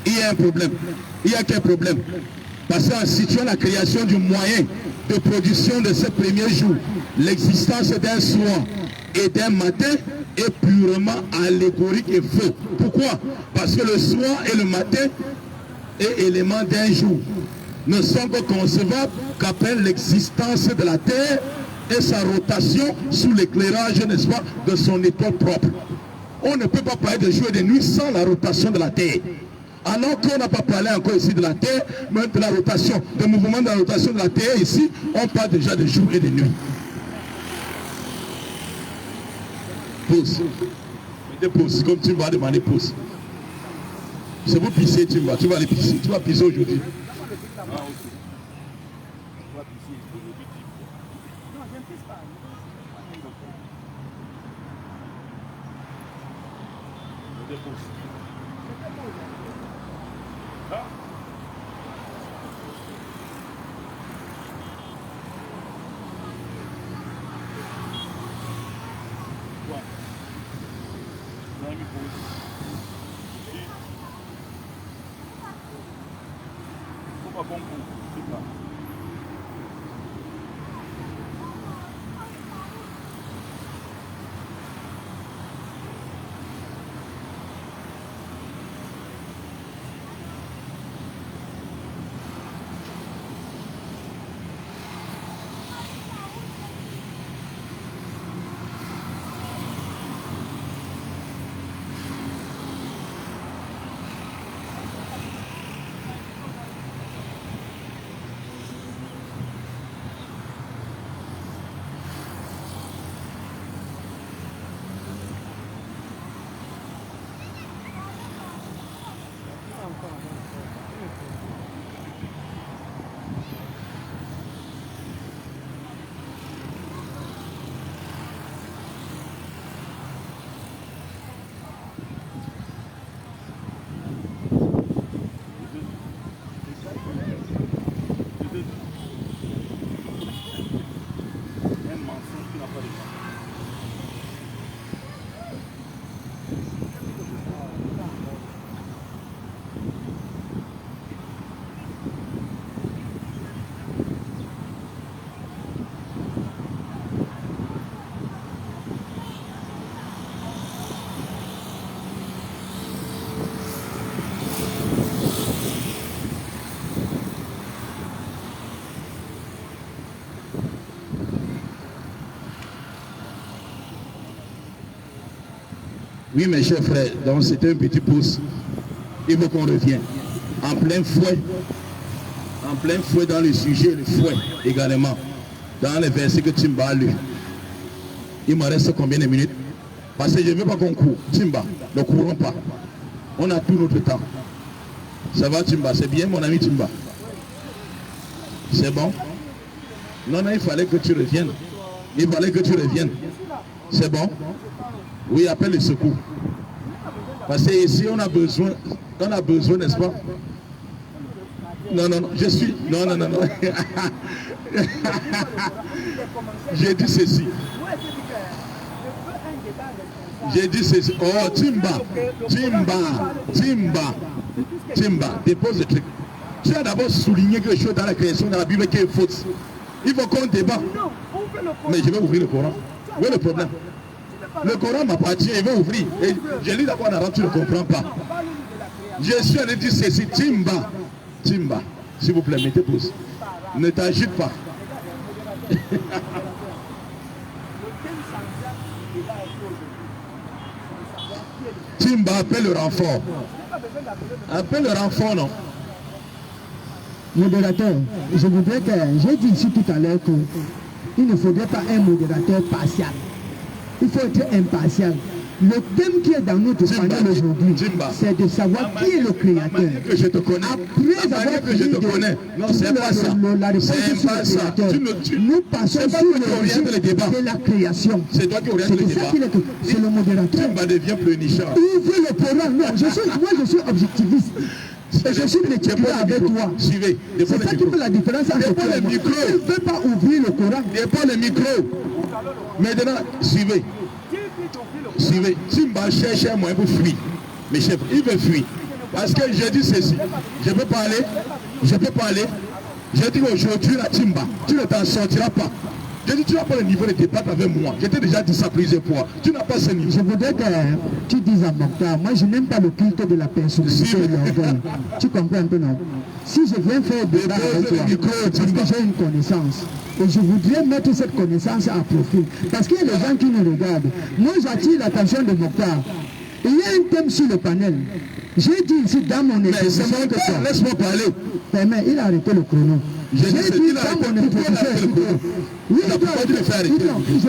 il y a un problème. Il y a quel problème? Parce qu'en situant la création du moyen de production de ce premier jour, l'existence d'un soir et d'un matin est purement allégorique et faux. Pourquoi? Parce que le soir et le matin est élément d'un jour. Ne sont que concevables qu'après l'existence de la Terre et sa rotation sous l'éclairage, n'est-ce pas, de son étoile propre. On ne peut pas parler de jour et de nuit sans la rotation de la Terre. Alors qu'on n'a pas parlé encore ici de la Terre, mais de la rotation, du mouvement de la rotation de la Terre ici, on parle déjà de jour et de nuit. Pause. Mettez pause, comme tu vas demander pause. C'est vous pisser, tu vas aller pisser. Tu vas pisser aujourd'hui. Oui, mes chers frères, donc c'était un petit pouce. Il faut qu'on revienne en plein fouet dans le sujet, le fouet également, dans les versets que Timba a lu. Il me reste combien de minutes? Parce que je ne veux pas qu'on court. Timba, ne courons pas. On a tout notre temps. Ça va Timba? C'est bien mon ami Timba? C'est bon? Non, il fallait que tu reviennes. Il fallait que tu reviennes. C'est bon? Oui, appelle les secours. Parce que ici, on a besoin, n'est-ce pas? Non, je suis... Non. J'ai dit ceci. Oh, Timba, dépose le truc. Tu as d'abord souligné quelque chose dans la création de la Bible qui est faute. Il faut qu'on débat. Mais je vais ouvrir le Coran. Où est le problème? Le Coran m'appartient, il va ouvrir. Et je lis d'abord en arabe, tu ne comprends pas. Je suis allé dire ceci, Timba, s'il vous plaît, mettez pause. Ne t'agite pas. Timba, appelle le renfort. Appelle le renfort, non? Modérateur, je voudrais que, j'ai dit ici tout à l'heure qu'il ne faudrait pas un modérateur partial. Il faut être impartial. Le thème qui est dans notre panel aujourd'hui, c'est de savoir qui est le créateur. Que je te connais. Après avoir que je te connais. Non, c'est pas ça. La réponse sur le créateur. Nous passons sur le débat de la création. C'est toi qui oriente le débat. C'est le modérateur. Timba devient pleurnichard. Ouvre le Coran. Non, moi je suis objectiviste. Et je suis l'équipement avec toi. Suivez. C'est ça qui fait la différence entre toi et moi. Il ne veut pas ouvrir le Coran. Il n'est pas le micro. Maintenant, suivez. Timba cherche un moyen pour fuir. Mais chef, il veut fuir. Parce que j'ai dit ceci. Je peux parler. J'ai dit aujourd'hui la Timba, tu ne t'en sortiras pas. J'ai dit tu n'as pas le niveau de débat avec moi. Je t'ai déjà dit ça plusieurs fois. Tu n'as pas ce niveau. Je voudrais que tu dises à Mokhtar, moi je n'aime pas le culte de la personnalité et de l'orgueil. Tu comprends un peu, non? Si je viens faire des débats avec toi, parce que j'ai une connaissance. Et je voudrais mettre cette connaissance à profit. Parce qu'il y a des gens qui nous regardent. Moi j'attire l'attention de Mokhtar. Il y a un thème sur le panel. J'ai dit ici dans mon exposition que ça. Laisse-moi parler. Mais il a arrêté le chrono. J'ai dit dans mon exposition. Oui, je ne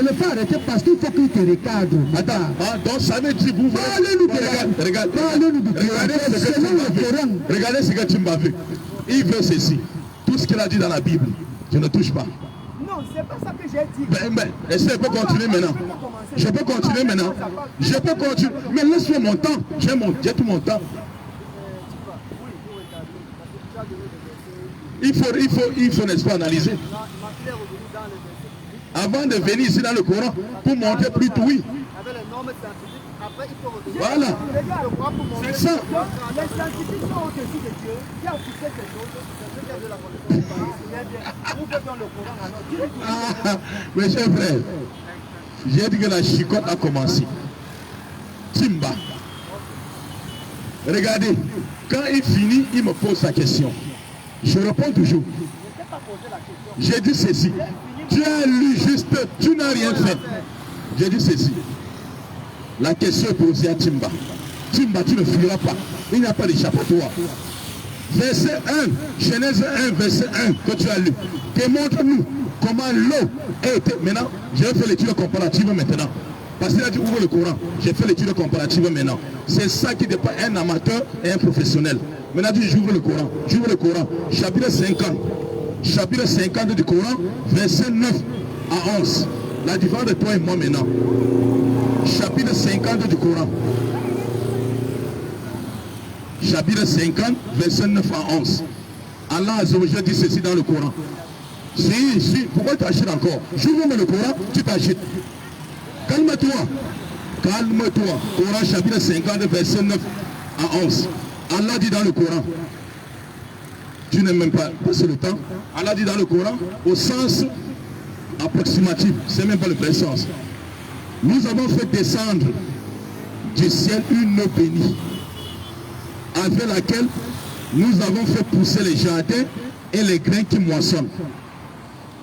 l'ai pas arrêté parce qu'il faut qu'il te recadre. Attends, donc ça veut dire vous... Parlez-nous du Coran. Regardez ce que tu m'as vu. Il veut ceci. Tout ce qu'il a dit dans la Bible, je ne touche pas. Non, c'est pas ça que j'ai dit. Est-ce que je peux continuer maintenant? Je peux continuer maintenant. Je peux continuer. Mais laisse-moi mon temps. J'ai tout mon temps. Il faut n'est-ce pas, analyser. Avant de venir ici dans le Coran, pour montrer plus tout, oui. Voilà. C'est ça. Les scientifiques sont au-dessus de Dieu. Qui a fixé ces choses? C'est ce qu'il y a de la connaissance. Vous faites dans le Coran alors. Mes chers frères, j'ai dit que la chicotte a commencé. Timba. Regardez, quand il finit, il me pose sa question. Je réponds toujours. J'ai dit ceci. Tu as lu juste, tu n'as rien fait. J'ai dit ceci. La question est posée à Timba. Timba, tu ne fuiras pas. Il n'y a pas d'échappatoire. Verset 1, Genèse 1, verset 1 que tu as lu. Démontre-nous comment l'eau a été. Maintenant, je vais faire l'étude comparative maintenant. Parce qu'il a dit ouvre le Coran. J'ai fait l'étude comparative maintenant. C'est ça qui dépend un amateur et un professionnel. Maintenant, j'ouvre le Coran. J'ouvre le Coran. Chapitre 50. Chapitre 50 du Coran, verset 9 à 11. La différence de toi et moi maintenant. Chapitre 50 du Coran. Chapitre 50, verset 9 à 11. Allah Azzawajal dit ceci dans le Coran. Si, pourquoi tu agites encore? J'ouvre le Coran, tu t'agites. Calme-toi. Calme-toi. Coran chapitre 50, verset 9 à 11. Allah dit dans le Coran. Tu n'aimes même pas passer le temps. Allah dit dans le Coran, au sens approximatif, c'est même pas le vrai sens. Nous avons fait descendre du ciel une eau bénie, avec laquelle nous avons fait pousser les jardins et les grains qui moissonnent,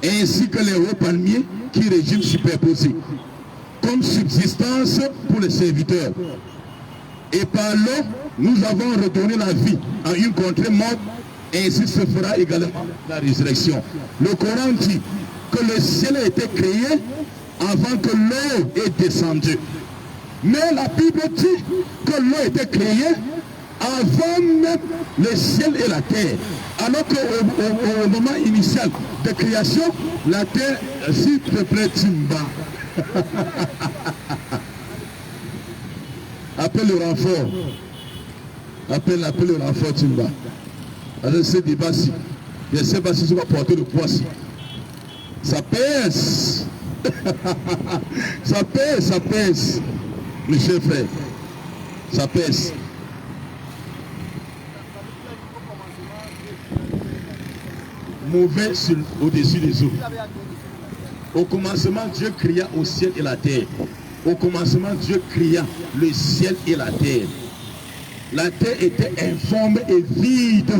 ainsi que les hauts palmiers qui régiment superposés, comme subsistance pour les serviteurs. Et par l'eau, nous avons redonné la vie à une contrée morte, et ainsi se fera également la résurrection. Le Coran dit que le ciel a été créé avant que l'eau ait descendu. Mais la Bible dit que l'eau a été créée avant même le ciel et la terre. Alors qu'au moment initial de création, la terre, s'il te plaît, Timba. Appelle le renfort. Appelle le renfort, Timba. Alors ce débat-ci, je ne sais pas si ça va porter le poids-ci. Ça pèse. Ça pèse. Mes chers frères. Ça pèse. Mauvais au-dessus des eaux. Au commencement, Dieu créa au ciel et la terre. Au commencement, Dieu créa le ciel et la terre. La terre était informe et vide.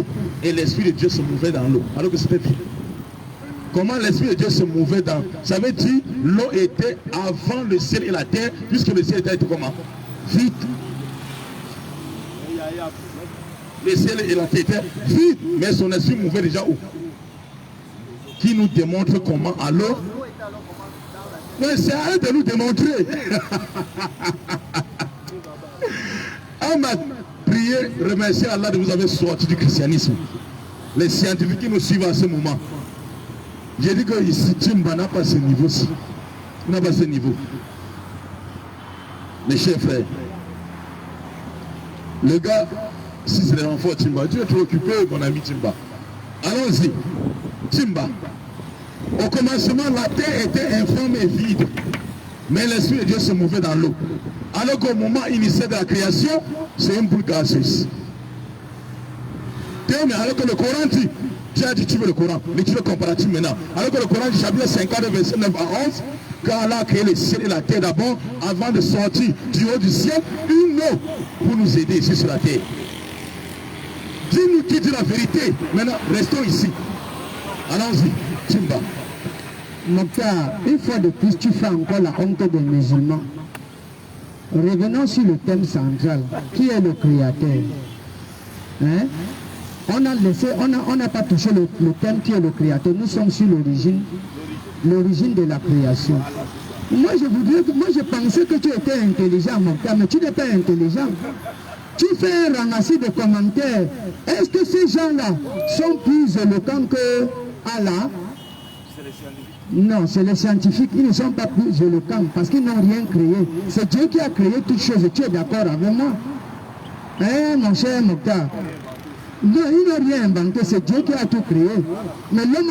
Et l'Esprit de Dieu se mouvait dans l'eau. Alors que c'était vide. Comment l'Esprit de Dieu se mouvait dans... Ça veut dire l'eau était avant le ciel et la terre, puisque le ciel était comment? Vide. Le ciel et la terre étaient vides. Mais son esprit mouvait déjà où? Qui nous démontre comment alors? Mais c'est à eux de nous démontrer. Ahmad, priez, remerciez Allah de vous avoir sorti du christianisme. Les scientifiques qui nous suivent à ce moment. J'ai dit que ici, Timba n'a pas ce niveau-ci. Il n'a pas ce niveau. Mes chers frères, le gars, si c'est l'enfant Timba, tu es trop occupé, mon ami Timba. Allons-y. Timba. Au commencement, la terre était informe et vide. Mais l'Esprit de Dieu se mouvait dans l'eau. Alors qu'au moment initial de la création, c'est une boule gazeuse. Alors que le Coran dit, tu as dit tu veux le Coran, mais tu veux comparatif maintenant. Alors que le Coran dit, chapitre 50, verset 9 à 11, quand Allah a créé le ciel et la terre d'abord, avant de sortir du haut du ciel, une eau pour nous aider ici sur la terre. Dis-nous qui dit la vérité. Maintenant, restons ici. Allons-y, Timba. Mokhtar, une fois de plus, tu fais encore la honte des musulmans. Revenons sur le thème central. Qui est le créateur? Hein? On n'a pas touché le thème qui est le créateur. Nous sommes sur l'origine de la création. Moi, je pensais que tu étais intelligent, Mokhtar, mais tu n'es pas intelligent. Tu fais un ramassis de commentaires. Est-ce que ces gens-là sont plus éloquents que Allah? Non, c'est les scientifiques. Ils ne sont pas plus éloquents parce qu'ils n'ont rien créé. C'est Dieu qui a créé toutes choses. Tu es d'accord avec moi? Hein, mon cher Mokhtar? Non, ils n'ont rien inventé. C'est Dieu qui a tout créé. Mais l'homme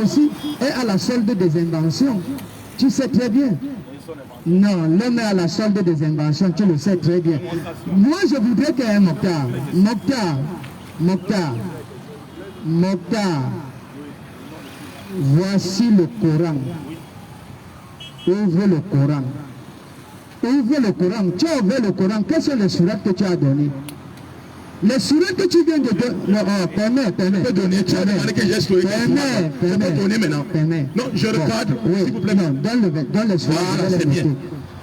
aussi est à la solde des inventions. Tu sais très bien. Non, l'homme est à la solde des inventions. Tu le sais très bien. Moi, je voudrais que Mokhtar. Voici le Coran. Ouvre le Coran. Ouvre le Coran. Tu as ouvert le Coran. Quelles sont les sourates que tu as données? Les sourates que tu viens de donner. Non, permets. Tu peux donner. Tu as demandé que j'ai exploité. Je peux donner maintenant. Non, je recadre. S'il vous plaît. Non, donne les sourates. Voilà, c'est bien.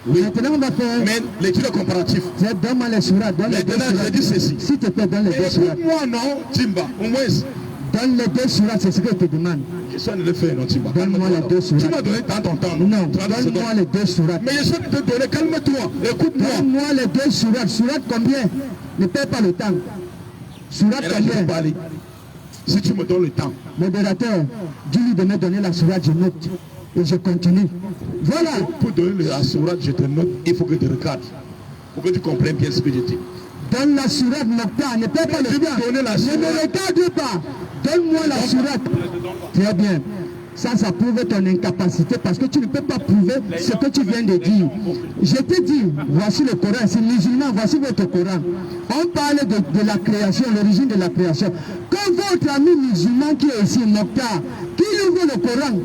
Oui. Maintenant, on va faire... Mais l'étude comparative. Donne-moi les sourates. Maintenant, je dis ceci. S'il te plaît, donne les deux sourates. Moi, non, Timba. Au moins... Donne les deux sourates, c'est ce que je te demande. Je suis en train de le faire, non, Timba. Donne-moi les deux sourates. Tu m'as donné tant ton temps. Non, donne-moi les deux sourates. Mais je suis en train de te donner, calme-toi. Écoute-moi. Donne-moi les deux sourates. Sourates combien? Ne perds pas le temps. Sourates combien? Si tu me donnes le temps. Modérateur, dis-lui de me donner la sourate, je note. Et je continue. Voilà. Pour donner la sourate, je te note, il faut que tu regardes. Pour que tu comprennes bien ce que je dis. Donne la sourate, Mokhtar, ne perds pas le temps. Ne me regarde pas. Donne-moi la sourate. Très bien. Ça prouve ton incapacité parce que tu ne peux pas prouver ce que tu viens de dire. Je te dis, voici le Coran, c'est musulman, voici votre Coran. On parle de la création, l'origine de la création. Quand votre ami musulman qui est ici, Mokhtar, qui ouvre le Coran,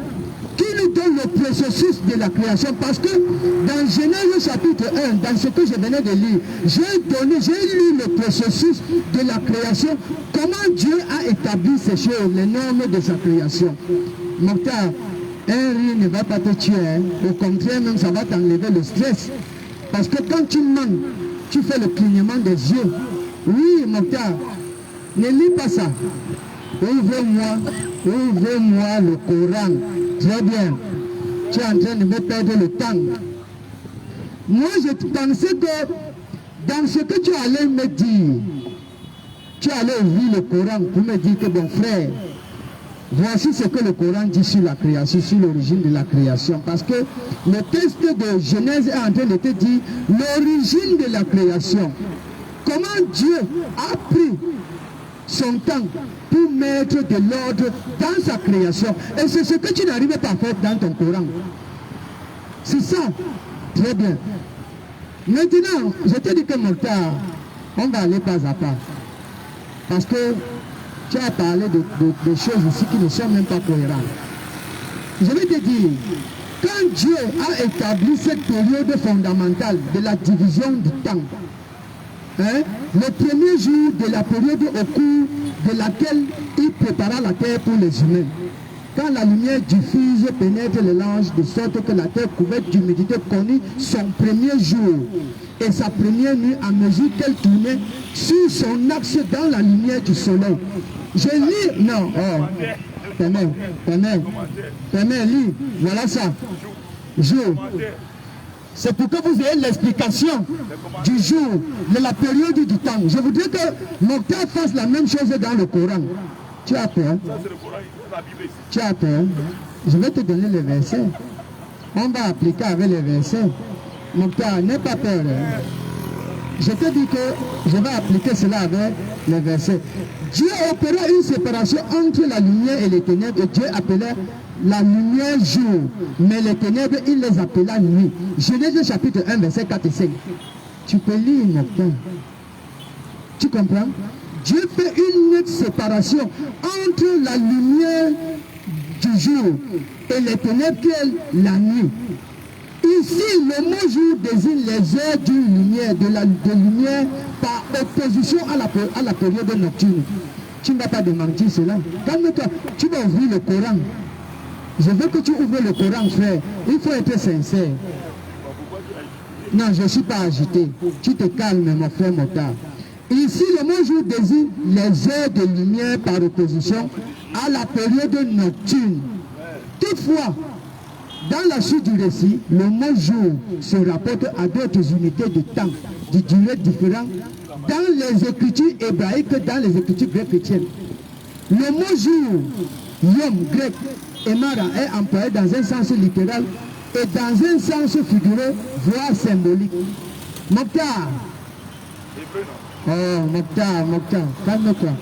qui nous donne le processus de la création, parce que dans Genèse chapitre 1, dans ce que je venais de lire, j'ai lu le processus de la création, comment Dieu a établi ces choses, les normes de sa création. Mokhtar, un rire ne va pas te tuer, hein. Au contraire même ça va t'enlever le stress, parce que quand tu mens, tu fais le clignement des yeux. Oui, Mokhtar, ne lis pas ça. Ouvre-moi le Coran. Très bien. Tu es en train de me perdre le temps. Moi, je pensais que dans ce que tu allais me dire, tu allais ouvrir le Coran pour me dire que bon frère, voici ce que le Coran dit sur la création, sur l'origine de la création. Parce que le texte de Genèse est en train de te dire l'origine de la création. Comment Dieu a pris son temps pour mettre de l'ordre dans sa création. Et c'est ce que tu n'arrives pas à faire dans ton Coran. C'est ça. Très bien. Maintenant, je te dis que Mokhtar, on va aller pas à pas. Parce que tu as parlé de choses ici qui ne sont même pas cohérentes. Je vais te dire, quand Dieu a établi cette période fondamentale de la division du temps, hein, le premier jour de la période au cours de laquelle il prépara la terre pour les humains, quand la lumière diffuse pénètre les langes de sorte que la terre couverte d'humidité connut son premier jour et sa première nuit à mesure qu'elle tournait sur son axe dans la lumière du soleil. Je lis, non, permets, lis, voilà ça. Jour. C'est pour que vous ayez l'explication du jour, de la période du temps. Je voudrais que Mokhtar fasse la même chose dans le Coran. Tu as peur? Tu as peur? Je vais te donner les versets. On va appliquer avec les versets. Mokhtar, n'aie pas peur. Je te dis que je vais appliquer cela avec les versets. Dieu opéra une séparation entre la lumière et les ténèbres et Dieu appelait la lumière jour, mais les ténèbres, il les appela nuit. Genèse chapitre 1, verset 4 et 5. Tu peux lire, Mokhtar. Tu comprends? Dieu fait une séparation entre la lumière du jour et les ténèbres qui est la nuit. Ici, le mot jour désigne les heures d'une lumière, de lumière par opposition à la période nocturne. Tu ne vas pas démentir cela. Calme-toi, tu vas ouvrir le Coran. Je veux que tu ouvres le Coran, frère. Il faut être sincère. Non, je ne suis pas agité. Tu te calmes, mon frère Mokhtar. Ici, le mot jour désigne les heures de lumière par opposition à la période nocturne. Toutefois, dans la suite du récit, le mot jour se rapporte à d'autres unités de temps, de durée différentes, dans les écritures hébraïques que dans les écritures grecques chrétiennes. Le mot jour, yom grec, Emara, est employé dans un sens littéral et dans un sens figuré, voire symbolique. Mokhtar. Oh, Mokhtar, calme-toi.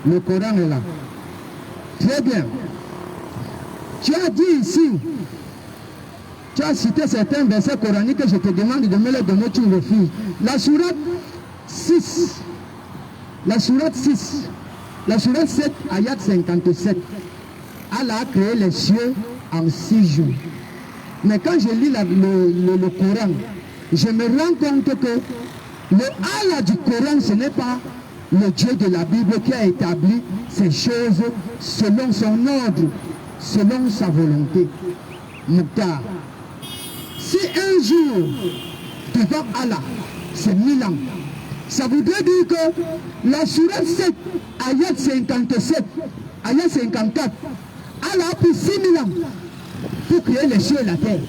Le Coran est là. Très bien. Tu as dit ici, tu as cité certains versets coraniques que je te demande de me les donner, tu refuses. La sourate 6, la sourate 7, ayat 57. Allah a créé les cieux en 6 jours. Mais quand je lis le Coran, je me rends compte que le Allah du Coran, ce n'est pas le Dieu de la Bible qui a établi ces choses selon son ordre, selon sa volonté. Mokhtar, si un jour devant Allah, c'est 1000 ans, ça voudrait dire que la sourate 7, ayat 57, ayat 54, Allah a pris 6000 ans pour créer les cieux et la terre.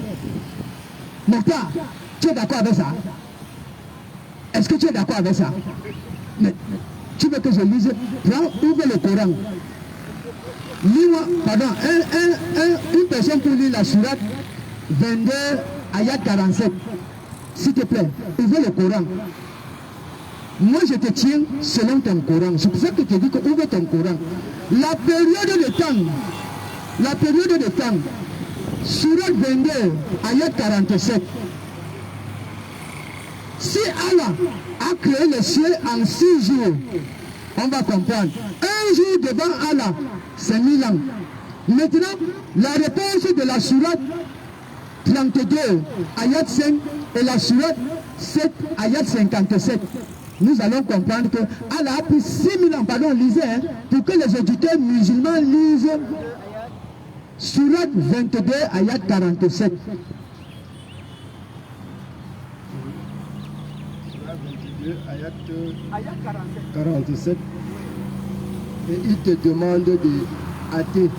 Mokhtar, tu es d'accord avec ça? Est-ce que tu es d'accord avec ça? Mais tu veux que je lise? Prends, ouvre le Coran. Lis-moi, pardon, une personne pour lire la sourate 22, ayat 47. S'il te plaît, ouvre le Coran. Moi, je te tiens selon ton Coran. C'est pour ça que je te dis que ouvre ton Coran. La période de temps, sourate 22, ayat 47. Si Allah a créé les cieux en 6 jours, on va comprendre. Un jour devant Allah, c'est 1000 ans. Maintenant, la réponse de la sourate 32, ayat 5, et la sourate 7, ayat 57. Nous allons comprendre que Allah a pris 6000 ans, pardon, lisez, hein, pour que les auditeurs musulmans lisent sourate 22, ayat 47. Ayat 47. Et il te demande de hâter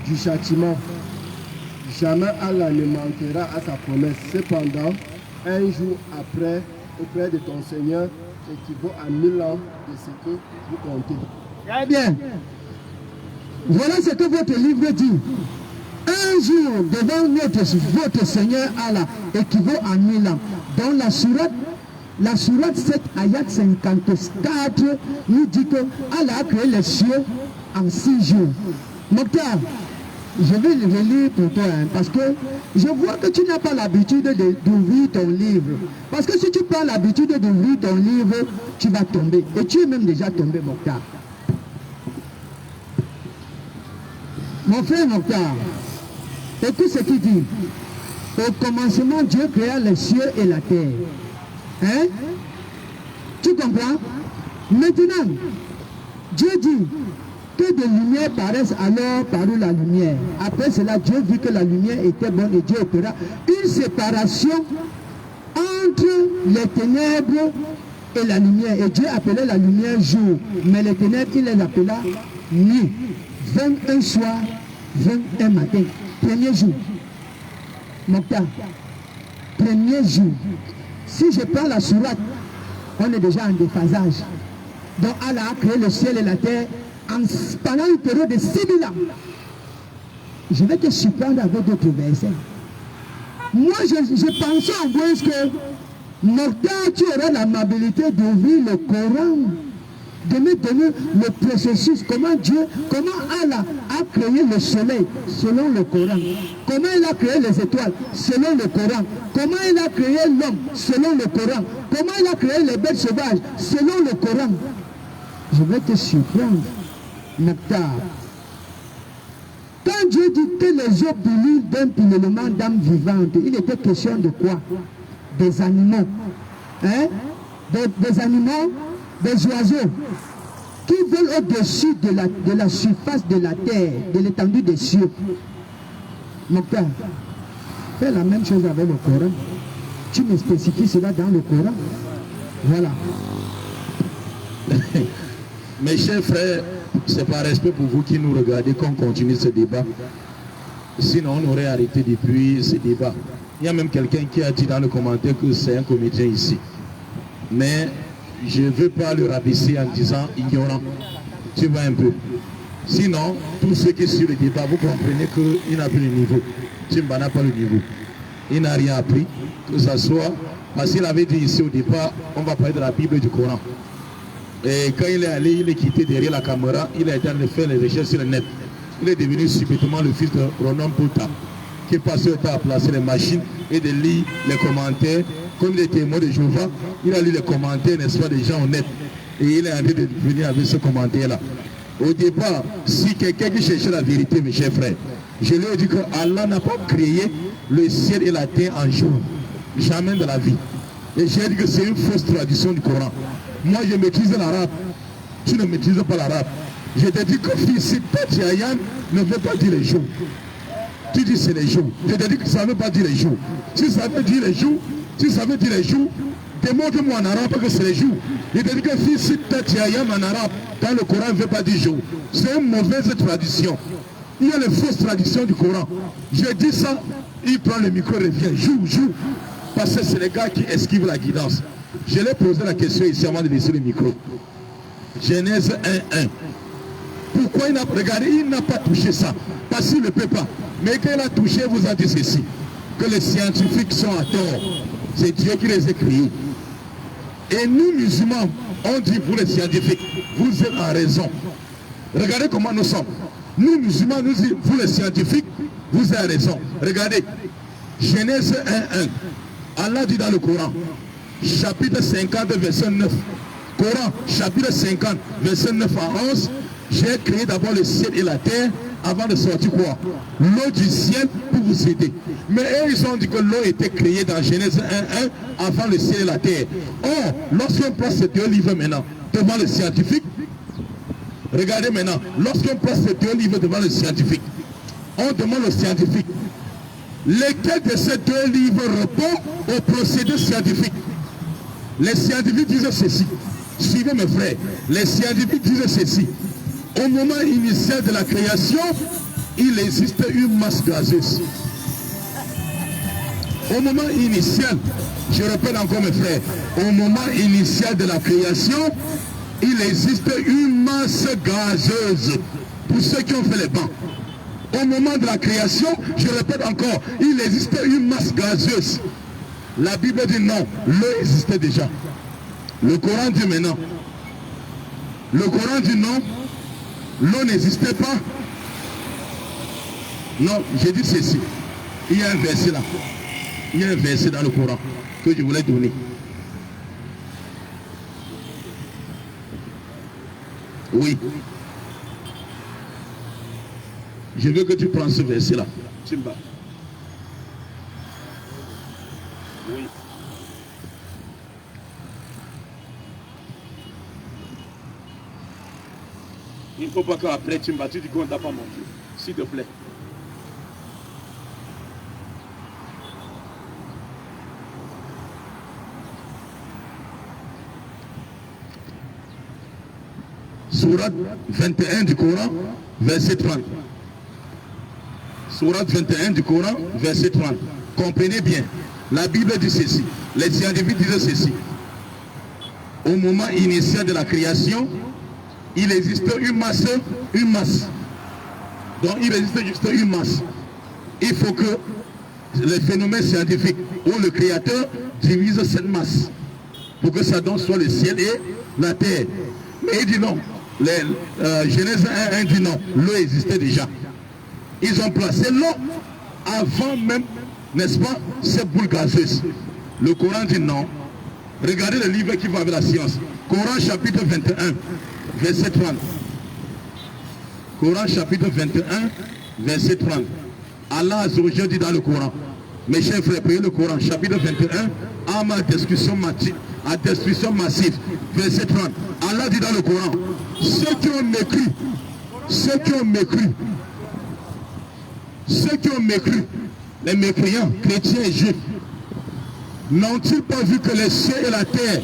du châtiment. Jamais Allah ne manquera à sa promesse. Cependant, un jour après auprès de ton Seigneur équivaut à 1000 ans de ce que vous comptez. Très bien. Voilà ce que votre livre dit. Un jour devant votre Seigneur Allah équivaut à 1000 ans. Dans la sourate 7, ayat 54, nous dit que Allah a créé les cieux en 6 jours. Mokhtar, je vais le relire pour toi, parce que je vois que tu n'as pas l'habitude d'ouvrir ton livre. Parce que si tu prends l'habitude d'ouvrir ton livre, tu vas tomber. Et tu es même déjà tombé, Mokhtar. Mon frère Mokhtar, écoute ce qu'il dit. Au commencement, Dieu créa les cieux et la terre. Hein? Tu comprends? Maintenant, Dieu dit que des lumières paraissent, alors parut la lumière. Après cela, Dieu vit que la lumière était bonne et Dieu opéra une séparation entre les ténèbres et la lumière. Et Dieu appelait la lumière jour, mais les ténèbres, il les appela nuit. 21 soir, 21 matin. Premier jour. Mokhtar. Premier jour. Si je prends la sourate, on est déjà en déphasage. Donc Allah a créé le ciel et la terre pendant une période de 6000 ans. Je vais te surprendre avec d'autres versets. Moi, je pensais en moins que Mokhtar, tu aurais l'amabilité d'ouvrir le Coran, de me donner le processus, comment Allah a créé le soleil selon le Coran, comment il a créé les étoiles selon le Coran, comment il a créé l'homme selon le Coran, comment il a créé les bêtes sauvages selon le Coran. Je vais te surprendre, Mokhtar. Quand Dieu dit que les eaux pullulent d'un pilement d'âme vivante, il était question de quoi? Des animaux. Hein? Des animaux, des oiseaux qui volent au-dessus de la surface de la terre, de l'étendue des cieux. Mokhtar, fais la même chose avec le Coran. Tu me spécifies cela dans le Coran. Voilà. Mes chers frères, c'est par respect pour vous qui nous regardez qu'on continue ce débat. Sinon, on aurait arrêté depuis ce débat. Il y a même quelqu'un qui a dit dans le commentaire que c'est un comédien ici. Mais je ne veux pas le rabaisser en disant ignorant. Tu vois un peu. Sinon, tout ce qui est sur le débat, vous comprenez qu'il n'a plus le niveau. Timba n'a pas le niveau. Il n'a rien appris. Que ce soit, parce qu'il avait dit ici au départ, on va parler de la Bible et du Coran. Et quand il est allé, il est quitté derrière la caméra, il a été en train de faire les recherches sur le net. Il est devenu subitement le fils de Ronan Pota, qui est passé le temps à placer les machines et de lire les commentaires. Comme il est témoin de Jéhovah, il a lu les commentaires, n'est-ce pas, des gens au net. Et il est en train de venir avec ce commentaire-là. Au départ, si quelqu'un qui cherchait la vérité, mes chers frères, je lui ai dit que Allah n'a pas créé le ciel et la terre en jour. Jamais de la vie. Et j'ai dit que c'est une fausse traduction du Coran. Moi, je maîtrise l'arabe. Tu ne maîtrises pas l'arabe. Je te dis que si Patiayan ne veut pas dire les jours. Tu dis c'est les jours. Je te dis que ça ne veut pas dire les jours. Si ça veut dire les jours, démontre-moi en arabe que c'est les jours. Je te dis que si Patiayan en arabe, quand le Coran ne veut pas dire jour, c'est une mauvaise tradition. Il y a les fausses traditions du Coran. Je dis ça, il prend le micro et revient. Jour. Parce que c'est les gars qui esquivent la guidance. Je l'ai posé la question ici avant de laisser le micro. Genèse 1:1. Pourquoi il n'a pas touché ça? Parce qu'il ne peut pas. Mais quand il a touché, il vous a dit ceci. Que les scientifiques sont à tort. C'est Dieu qui les a créés. Et nous, musulmans, on dit pour les scientifiques, vous êtes en raison. Regardez comment nous sommes. Nous, musulmans, nous disons, vous les scientifiques, vous avez raison. Regardez. Genèse 1:1. Allah dit dans le Coran, chapitre 50, verset 9. Coran, chapitre 50, verset 9 à 11. J'ai créé d'abord le ciel et la terre avant de sortir quoi? L'eau du ciel pour vous aider. Mais eux, ils ont dit que l'eau était créée dans Genèse 1:1 avant le ciel et la terre. Or, lorsqu'on place ces deux livres maintenant devant le scientifique, regardez maintenant, lorsqu'on place ces deux livres devant le scientifique, on demande au scientifique, lequel de ces deux livres répond au procédé scientifique? Les scientifiques disent ceci. Suivez mes frères. Les scientifiques disent ceci. Au moment initial de la création, il existe une masse gazeuse. Au moment initial, je répète encore mes frères, au moment initial de la création, il existe une masse gazeuse pour ceux qui ont fait les bancs. Au moment de la création, je répète encore, il existait une masse gazeuse. La Bible dit non, l'eau existait déjà. Le Coran dit maintenant. Le Coran dit non, l'eau n'existait pas. Non, j'ai dit ceci. Il y a un verset là. Il y a un verset dans le Coran que je voulais donner. Oui. Je veux que tu prennes ce verset là. Timba. Oui. Il ne faut pas qu'après Timba, tu dis qu'on ne t'a pas montré. S'il te plaît. Sourate 21 du Coran, verset 30. Sourate 21 du Coran, verset 30. Comprenez bien. La Bible dit ceci. Les scientifiques disent ceci. Au moment initial de la création, il existe une masse. Donc il existe juste une masse. Il faut que les phénomènes scientifiques ou le Créateur divise cette masse pour que ça donne soit le ciel et la terre. Mais il dit non. Genèse 1 dit non. L'eau existait déjà. Ils ont placé l'eau avant même, n'est-ce pas, cette boule gazeuse. Le Coran dit non. Regardez le livre qui va avec la science. Coran chapitre 21, verset 30. Coran chapitre 21, verset 30. Allah Azzawajal dit dans le Coran. Mes chers frères, priez le Coran, chapitre 21, à ma destruction massive. Verset 30. Allah dit dans le Coran, ceux qui ont mécru, les mécréants, chrétiens et juifs, n'ont-ils pas vu que les cieux et la terre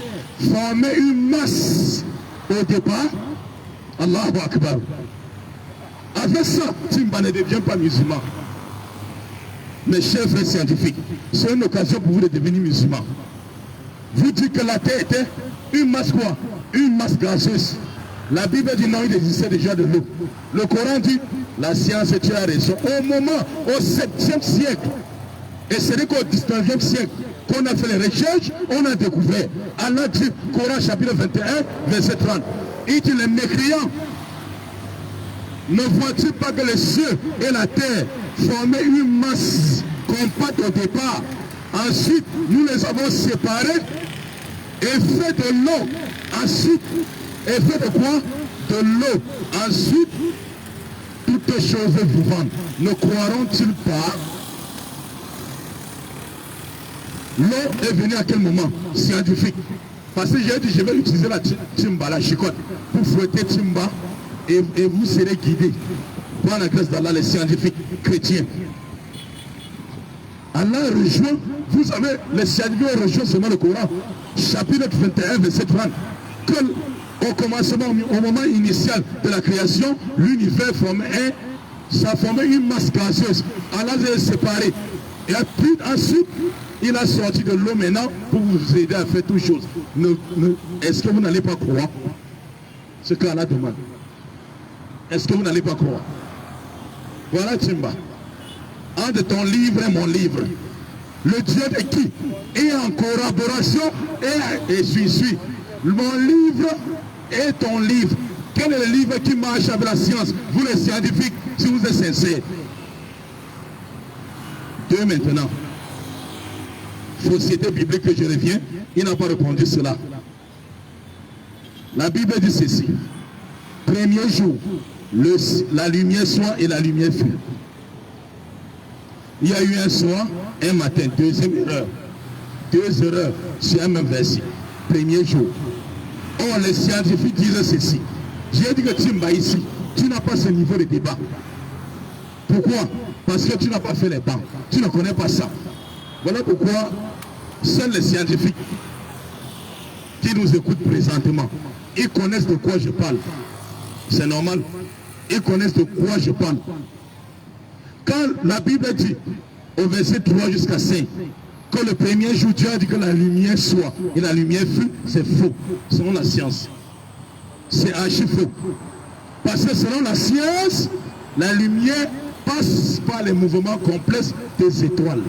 formaient une masse au départ? Allahu Akbar. Avec ça, Timba ne devient pas musulman. Mes chers frères scientifiques, c'est une occasion pour vous de devenir musulman. Vous dites que la terre était une masse quoi? Une masse gazeuse. La Bible dit non, il existait déjà de l'eau. Le Coran dit, la science, tu as raison. Au moment, au 7e siècle, et ce n'est qu'au 19e siècle qu'on a fait les recherches, on a découvert. Allah dit, Coran chapitre 21, verset 30. Il dit, les mécréants, ne vois-tu pas que les cieux et la terre formaient une masse compacte au départ? Ensuite, nous les avons séparés et fait de l'eau. Ensuite, et fait de quoi? De l'eau. Ensuite, toutes choses vivantes. Ne croiront-ils pas? L'eau est venue à quel moment? Scientifique. Parce que j'ai dit, je vais utiliser la timba, la chicotte, pour fouetter timba, et vous serez guidés par la grâce d'Allah, les scientifiques chrétiens. Allah rejoint, vous savez, les scientifiques rejoignent seulement le Coran, chapitre 21, verset 30, que au commencement, au moment initial de la création, l'univers formait ça formait une masse gazeuse. Allah les a séparés. Et puis ensuite, il a sorti de l'eau maintenant pour vous aider à faire toutes choses. Est-ce que vous n'allez pas croire ce qu'Allah demande? Est-ce que vous n'allez pas croire? Voilà Timba. Entre ton livre et mon livre, le Dieu de qui est en collaboration et suis. Mon livre et ton livre. Quel est le livre qui marche avec la science? Vous les scientifiques, si vous êtes sincères. Deux maintenant. Société biblique que je reviens, il n'a pas répondu cela. La Bible dit ceci. Premier jour, la lumière soit et la lumière fut. Il y a eu un soir, un matin, deuxième erreur. Deux erreurs sur un même verset. Premier jour. Or, les scientifiques disent ceci. J'ai dit que Timba ici, tu n'as pas ce niveau de débat. Pourquoi? Parce que tu n'as pas fait les bancs. Tu ne connais pas ça. Voilà pourquoi seuls les scientifiques qui nous écoutent présentement, ils connaissent de quoi je parle. C'est normal. Ils connaissent de quoi je parle. Quand la Bible dit, au verset 3 jusqu'à 5, que le premier jour, Dieu a dit que la lumière soit. Et la lumière fut, c'est faux. Selon la science. C'est archi faux. Parce que selon la science, la lumière passe par les mouvements complexes des étoiles.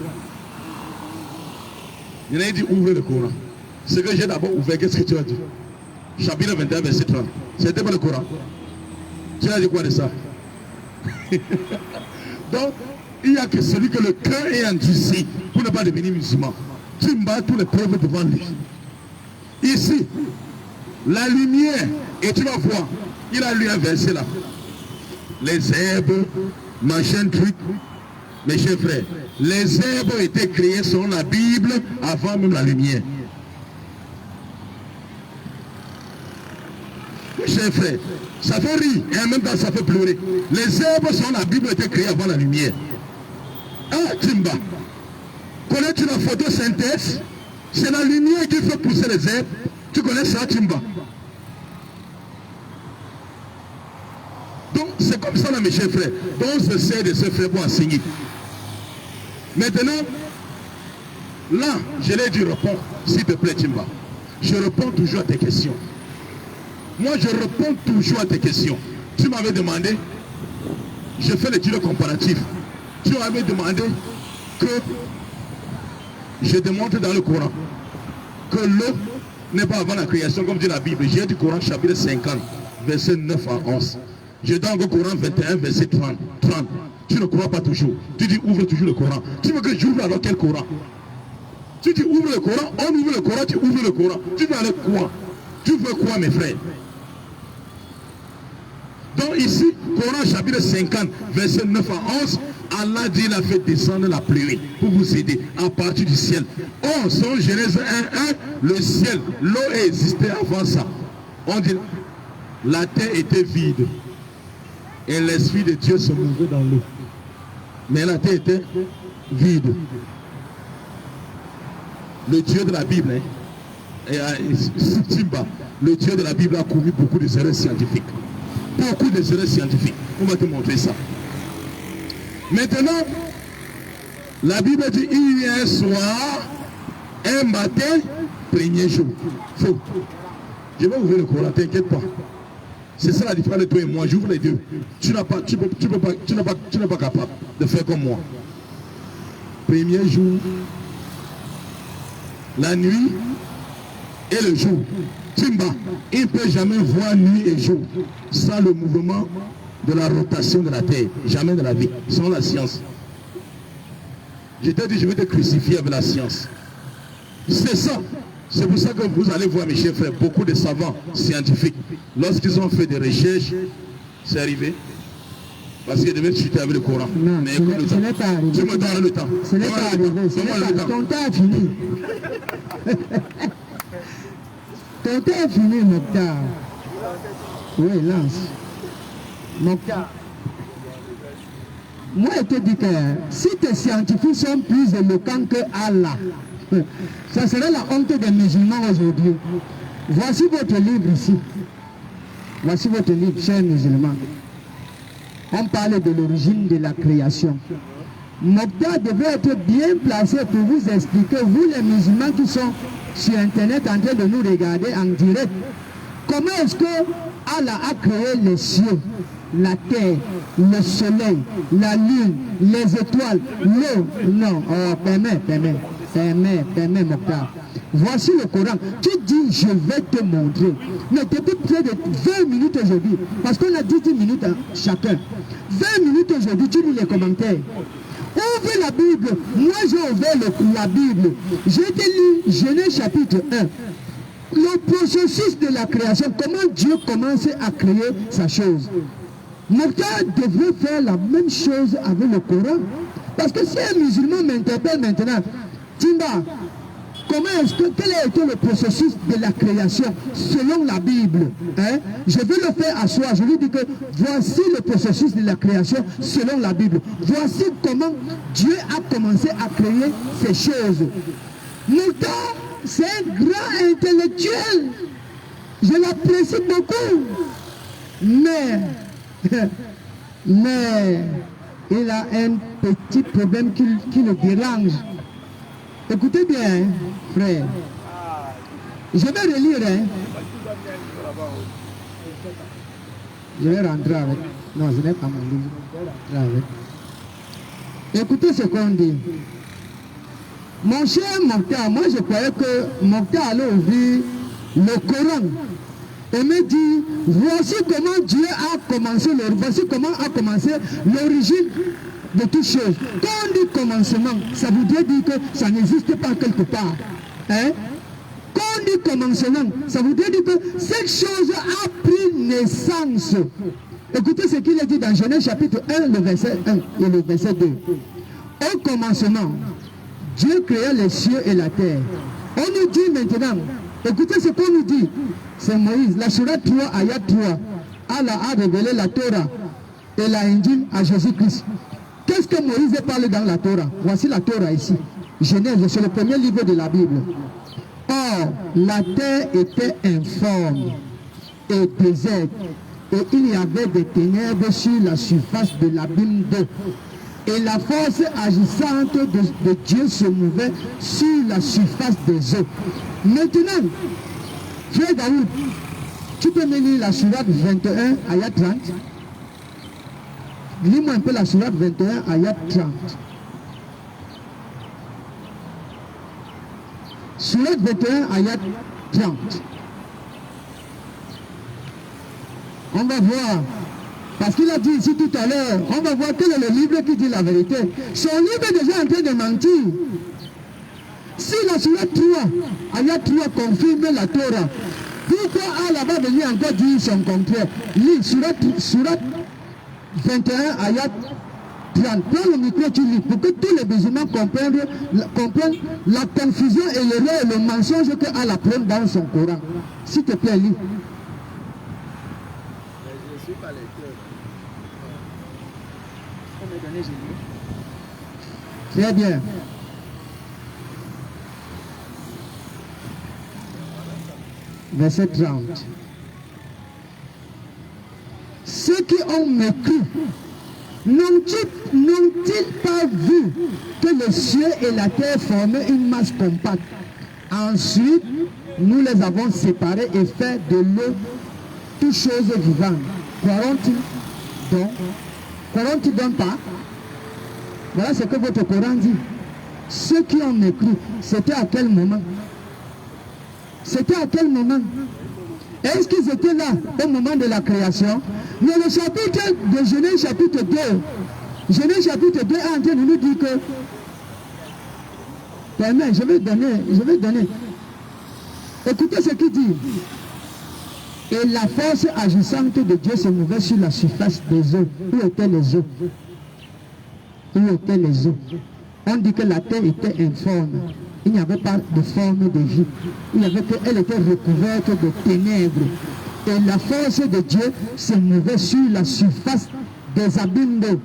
Il a dit ouvre le Coran. Ce que j'ai d'abord ouvert, qu'est-ce que tu as dit? Chapitre 21, verset 30. C'était pas le Coran. Tu as dit quoi de ça? Donc, il n'y a que celui que le cœur est endurci pour ne pas devenir musulman. Tu me bats tous les preuves devant lui. Ici, la lumière, et tu vas voir, il a lu un verset là. Les herbes, machin truc, mes chers frères, les herbes ont été créées selon la Bible avant même la lumière. Mes chers frères, ça fait rire et en même temps ça fait pleurer. Les herbes selon la Bible ont été créées avant la lumière. Ah, Timba, connais-tu la photosynthèse? C'est la lumière qui fait pousser les herbes. Tu connais ça, Timba? Donc, c'est comme ça, là, mes chers frères. Donc, on se sert de ce frère pour enseigner. Maintenant, là, je l'ai dit, réponds, s'il te plaît, Timba. Je réponds toujours à tes questions. Moi, je réponds toujours à tes questions. Tu m'avais demandé, je fais l'étude comparative. Tu m'avais demandé que je démontre dans le Coran que l'eau n'est pas avant la création, comme dit la Bible. J'ai dit Coran chapitre 50, verset 9 à 11. Je donne le Coran 21, verset 30. Tu ne crois pas toujours. Tu dis ouvre toujours le Coran. Tu veux que j'ouvre alors quel Coran? Tu dis ouvre le Coran, on ouvre le Coran, tu ouvres le Coran. Tu veux aller quoi? Tu veux quoi, mes frères? Donc ici, Coran chapitre 50, verset 9 à 11, Allah dit il a fait descendre la pluie pour vous aider à partir du ciel. Or, selon Genèse 1:1, le ciel, l'eau existait avant ça. On dit, la terre était vide. Et l'Esprit de Dieu se mouvait dans l'eau. Mais la terre était vide. Le Dieu de la Bible, Simba, le Dieu de la Bible a commis beaucoup de erreurs scientifiques. Beaucoup de erreurs scientifiques. On va te montrer ça. Maintenant, la Bible dit il y a un soir, un matin, premier jour. Faux. Je vais ouvrir le Coran, t'inquiète pas. C'est ça la différence de toi et moi. J'ouvre les deux. Tu n'es pas capable de faire comme moi. Premier jour, la nuit et le jour. Timba, il ne peut jamais voir nuit et jour sans le mouvement de la rotation de la terre. Jamais de la vie, sans la science. Je t'ai dit, je vais te crucifier avec la science. C'est ça. C'est pour ça que vous allez voir, mes chers frères, beaucoup de savants scientifiques, lorsqu'ils ont fait des recherches, c'est arrivé. Parce qu'ils devaient chuter avec le Coran. Non, mais ce n'est pas arrivé. Tu me donnes le temps. Ce n'est pas arrivé. Ton temps est fini. Ton temps est fini, Mokhtar. Oui, lance. Mokhtar. Moi, je te dis que si tes scientifiques sont plus éloquents que Allah, ça serait la honte des musulmans aujourd'hui. Voici votre livre ici. Voici votre livre, chers musulmans. On parle de l'origine de la création. Mokhtar devrait être bien placé pour vous expliquer, vous les musulmans qui sont sur Internet en train de nous regarder en direct, comment est-ce que Allah a créé les cieux, la terre, le soleil, la lune, les étoiles, l'eau. Non, oh, permets, Mokhtar. Voici le Coran. Tu dis, je vais te montrer. Mais depuis près de 20 minutes aujourd'hui, parce qu'on a 10 minutes chacun. 20 minutes aujourd'hui, tu lis les commentaires. Ouvre la Bible. Moi, j'ai ouvert la Bible. J'ai lu Genèse chapitre 1. Le processus de la création, comment Dieu commence à créer sa chose. Mokhtar devrait faire la même chose avec le Coran. Parce que si un musulman m'interpelle maintenant, Timba, quel a été le processus de la création selon la Bible, hein? Je vais le faire à soi. Je lui dis que voici le processus de la création selon la Bible. Voici comment Dieu a commencé à créer ces choses. Mokhtar, c'est un grand intellectuel. Je l'apprécie beaucoup. Mais il a un petit problème qui le dérange. Écoutez bien, hein, frère. Je vais relire. Hein. Je vais rentrer avec. Non, ce n'est pas mon livre. Je vais rentrer avec. Écoutez ce qu'on dit. Mon cher Mokhtar, moi je croyais que Mokhtar allait ouvrir le Coran et me dit, voici comment Dieu a commencé, voici comment a commencé l'origine de toutes choses. Quand on dit commencement, ça voudrait dire que ça n'existe pas quelque part. Hein? Quand on dit commencement, ça voudrait dire que cette chose a pris naissance. Écoutez ce qu'il est dit dans Genèse chapitre 1, le verset 1 et le verset 2. Au commencement, Dieu créa les cieux et la terre. On nous dit maintenant, écoutez ce qu'on nous dit, c'est Moïse, la sourate 3, ayat 3. Allah a révélé la Torah et la Injil à Jésus-Christ. Qu'est-ce que Moïse parle dans la Torah? Voici la Torah ici. Genèse, c'est le premier livre de la Bible. Or, la terre était informe et déserte, et il y avait des ténèbres sur la surface de l'abîme d'eau. Et la force agissante de Dieu se mouvait sur la surface des eaux. Maintenant, frère Daoud, tu peux me lire la sourate 21, ayat 30. Lis-moi un peu la sourate 21, ayat 30. Sourate 21, ayat 30. On va voir. Parce qu'il a dit ici tout à l'heure, on va voir quel est le livre qui dit la vérité. Son livre est déjà en train de mentir. Si la sourate 3, ayat 3 confirme la Torah, pourquoi Allah va venir encore dire son contraire? Lis sourate 21, ayat 30. Prends le micro, tu lis, pour que tous les musulmans comprennent la confusion et l'erreur et le mensonge que Allah prend dans son Coran. S'il te plaît, lis. Je suis pas lecteur. Très bien. Verset 30. Ceux qui ont mécru n'ont-ils pas vu que le ciel et la terre formaient une masse compacte? Ensuite, nous les avons séparés et fait de l'eau toutes choses vivantes. Croiront-ils donc pas? Voilà ce que votre Coran dit. Ceux qui ont mécru, c'était à quel moment? C'était à quel moment? Est-ce qu'ils étaient là au moment de la création? Mais le chapitre de Genèse chapitre 2, Genèse chapitre 2 est en train de nous dire que, je vais donner. Écoutez ce qu'il dit. Et la force agissante de Dieu se mouvait sur la surface des eaux. Où étaient les eaux? Où étaient les eaux? On dit que la terre était informe. Il n'y avait pas de forme de vie. Elle était recouverte de ténèbres. Et la force de Dieu se mouvait sur la surface des abîmes d'eau.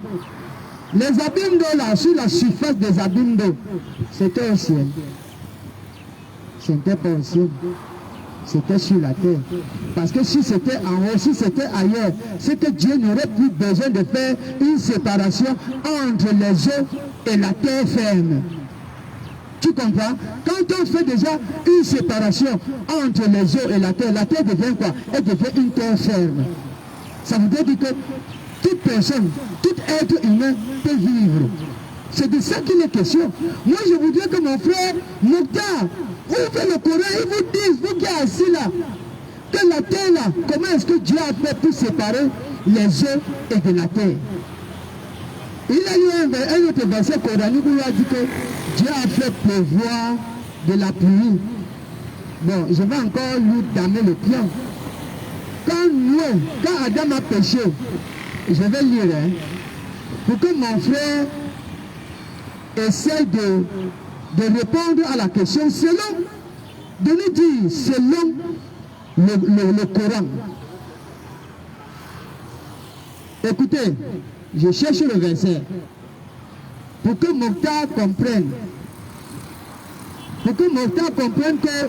Les abîmes d'eau là, sur la surface des abîmes d'eau, c'était au ciel. Ce n'était pas au ciel. C'était sur la terre. Parce que si c'était en haut, si c'était ailleurs, c'est que Dieu n'aurait plus besoin de faire une séparation entre les eaux et la terre ferme. Tu comprends? Quand on fait déjà une séparation entre les eaux et la terre devient quoi? Elle devient une terre ferme. Ça veut dire que toute personne, tout être humain peut vivre. C'est de ça qu'il est question. Moi, je voudrais que mon frère Mokhtar ouvre le Coran et vous dise, vous qui êtes assis là, que la terre là, comment est-ce que Dieu a fait pour séparer les eaux et de la terre? Il a eu un autre verset coranique où il a dit que Dieu a fait pleuvoir de la pluie. Bon, je vais encore lui damer le pion. Quand Adam a péché, je vais lire, hein, pour que mon frère essaie de répondre à la question de nous dire selon le Coran. Écoutez, je cherche le verset pour que Mokhtar comprenne. Pour que Mokhtar comprenne que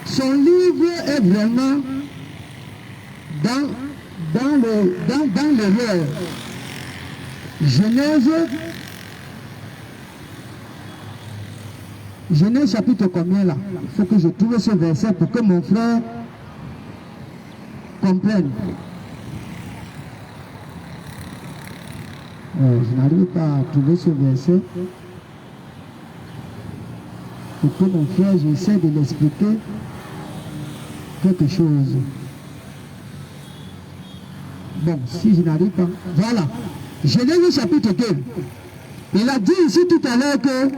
son livre est vraiment dans l'erreur. Genèse Genèse chapitre combien là? Il faut que je trouve ce verset pour que mon frère comprenne. Je n'arrive pas à trouver ce verset. Pour que mon frère, j'essaie de l'expliquer quelque chose. Bon, si je n'arrive pas. Voilà. Genèse chapitre 2. Il a dit ici tout à l'heure que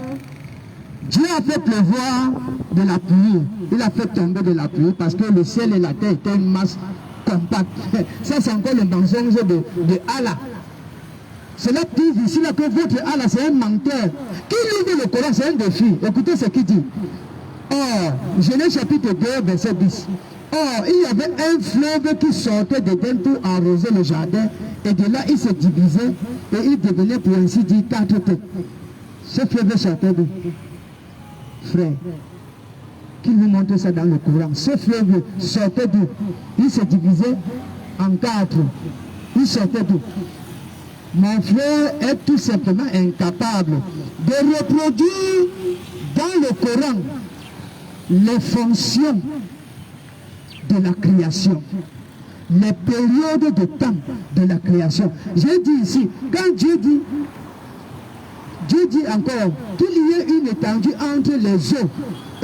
Dieu a fait pleuvoir de la pluie. Il a fait tomber de la pluie parce que le ciel et la terre étaient une masse compacte. Ça, c'est encore le mensonge de Allah. Cela prouve ici là que votre Allah, c'est un menteur. Qui lit le Coran, c'est un défi. Écoutez ce qu'il dit. Or, Genèse chapitre 2, verset 10. Or, il y avait un fleuve qui sortait d'Éden pour arroser le jardin. Et de là, il se divisait et il devenait, pour ainsi dire, 4 têtes. Ce fleuve sortait d'où? Frère, qui nous montre ça dans le Coran. Ce fleuve sortait d'où? Il se divisait en 4. Il sortait d'où? Mon frère est tout simplement incapable de reproduire dans le Coran les fonctions de la création, les périodes de temps de la création. J'ai dit ici, quand Dieu dit encore qu'il y ait une étendue entre les eaux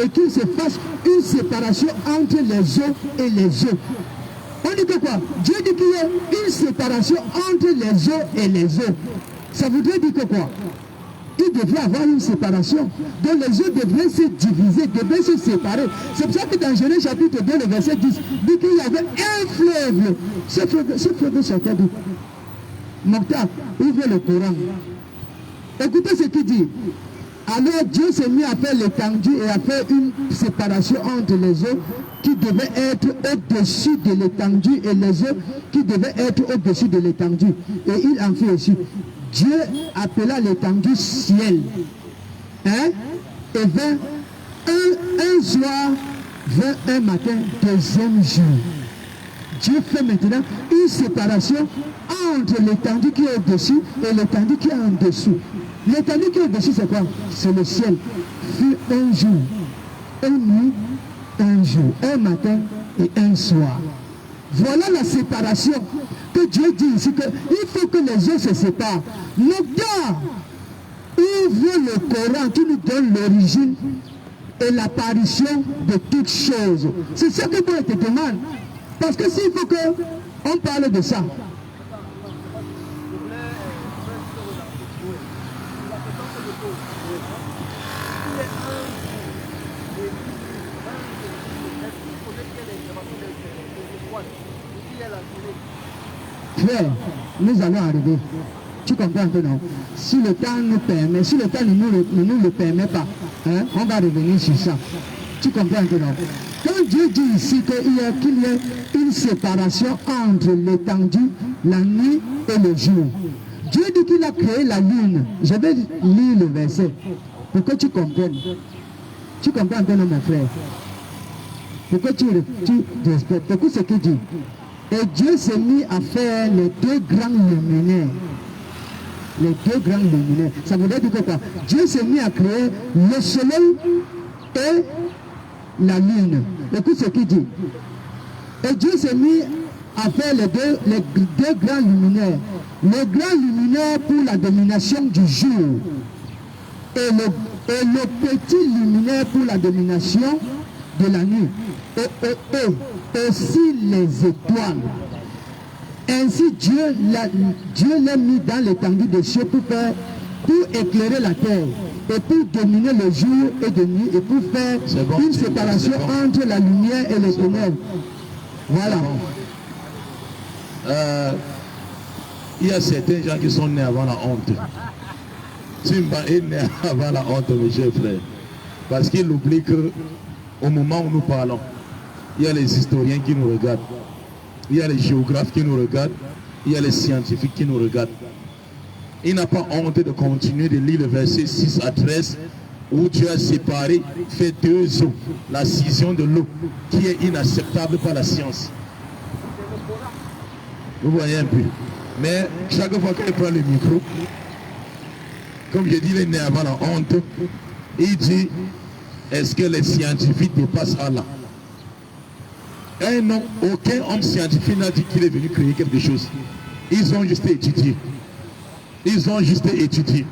et qu'il se fasse une séparation entre les eaux et les eaux. On dit que quoi? Dieu dit qu'il y a une séparation entre les eaux et les eaux. Ça voudrait dire que quoi? Il devrait avoir une séparation. Donc les eaux devraient se diviser, devraient se séparer. C'est pour ça que dans Genèse chapitre 2, le verset 10, dit qu'il y avait un fleuve. Ce fleuve sortait d'où? Mokhtar, ouvrez le Coran. Écoutez ce qu'il dit. Alors Dieu s'est mis à faire l'étendue et à faire une séparation entre les eaux qui devaient être au-dessus de l'étendue et les eaux qui devaient être au-dessus de l'étendue. Et il en fit aussi. Dieu appela l'étendue ciel. Hein? Et vint un soir, vint un matin, deuxième jour. Dieu fait maintenant une séparation entre l'étendue qui est au-dessus et l'étendue qui est en dessous. L'étendue qui est au-dessus, c'est quoi? C'est le ciel. Fut un jour, une nuit, un jour, un matin et un soir. Voilà la séparation que Dieu dit ici, qu'il faut que les eaux se séparent. Mokhtar, ouvre le Coran qui nous donne l'origine et l'apparition de toutes choses. C'est ça que Dieu te demande. Parce que s'il faut qu'on parle de ça. Frère, nous allons arriver. Tu comprends un peu, non? Si le temps nous permet, si le temps ne nous le permet pas, hein, on va revenir sur ça. Tu comprends un peu, non? Quand Dieu dit ici qu'il y a une séparation entre l'étendue, la nuit et le jour, Dieu dit qu'il a créé la lune. Je vais lire le verset pour que tu comprennes. Tu comprends un peu, non, mon frère? Pour que tu respectes. Écoute ce qu'il dit. Et Dieu s'est mis à faire les deux grands luminaires. Les deux grands luminaires. Ça veut dire que quoi? Dieu s'est mis à créer le soleil et la lune. Écoute ce qu'il dit. Et Dieu s'est mis à faire les deux grands luminaires. Le grand luminaire pour la domination du jour. Et le petit luminaire pour la domination de la nuit. Et aussi les étoiles. Ainsi Dieu l'a mis dans l'étendue des cieux pour éclairer la terre et pour dominer le jour et de nuit et pour faire une séparation entre la lumière et les ténèbres. Voilà. Il y a certains gens qui sont nés avant la honte. Simba est né avant la honte, mes chers frères. Parce qu'il oublie qu'au moment où nous parlons, il y a les historiens qui nous regardent, il y a les géographes qui nous regardent, il y a les scientifiques qui nous regardent. Il n'a pas honte de continuer de lire le verset 6 à 13 où Dieu a séparé, fait deux eaux, la scission de l'eau qui est inacceptable par la science. Vous voyez un peu. Mais chaque fois qu'il prend le micro, comme je dis, il est né avant la honte, il dit Est-ce que les scientifiques dépassent Allah? Non, aucun homme scientifique n'a dit qu'il est venu créer quelque chose. Ils ont juste étudié. Ils ont juste étudié.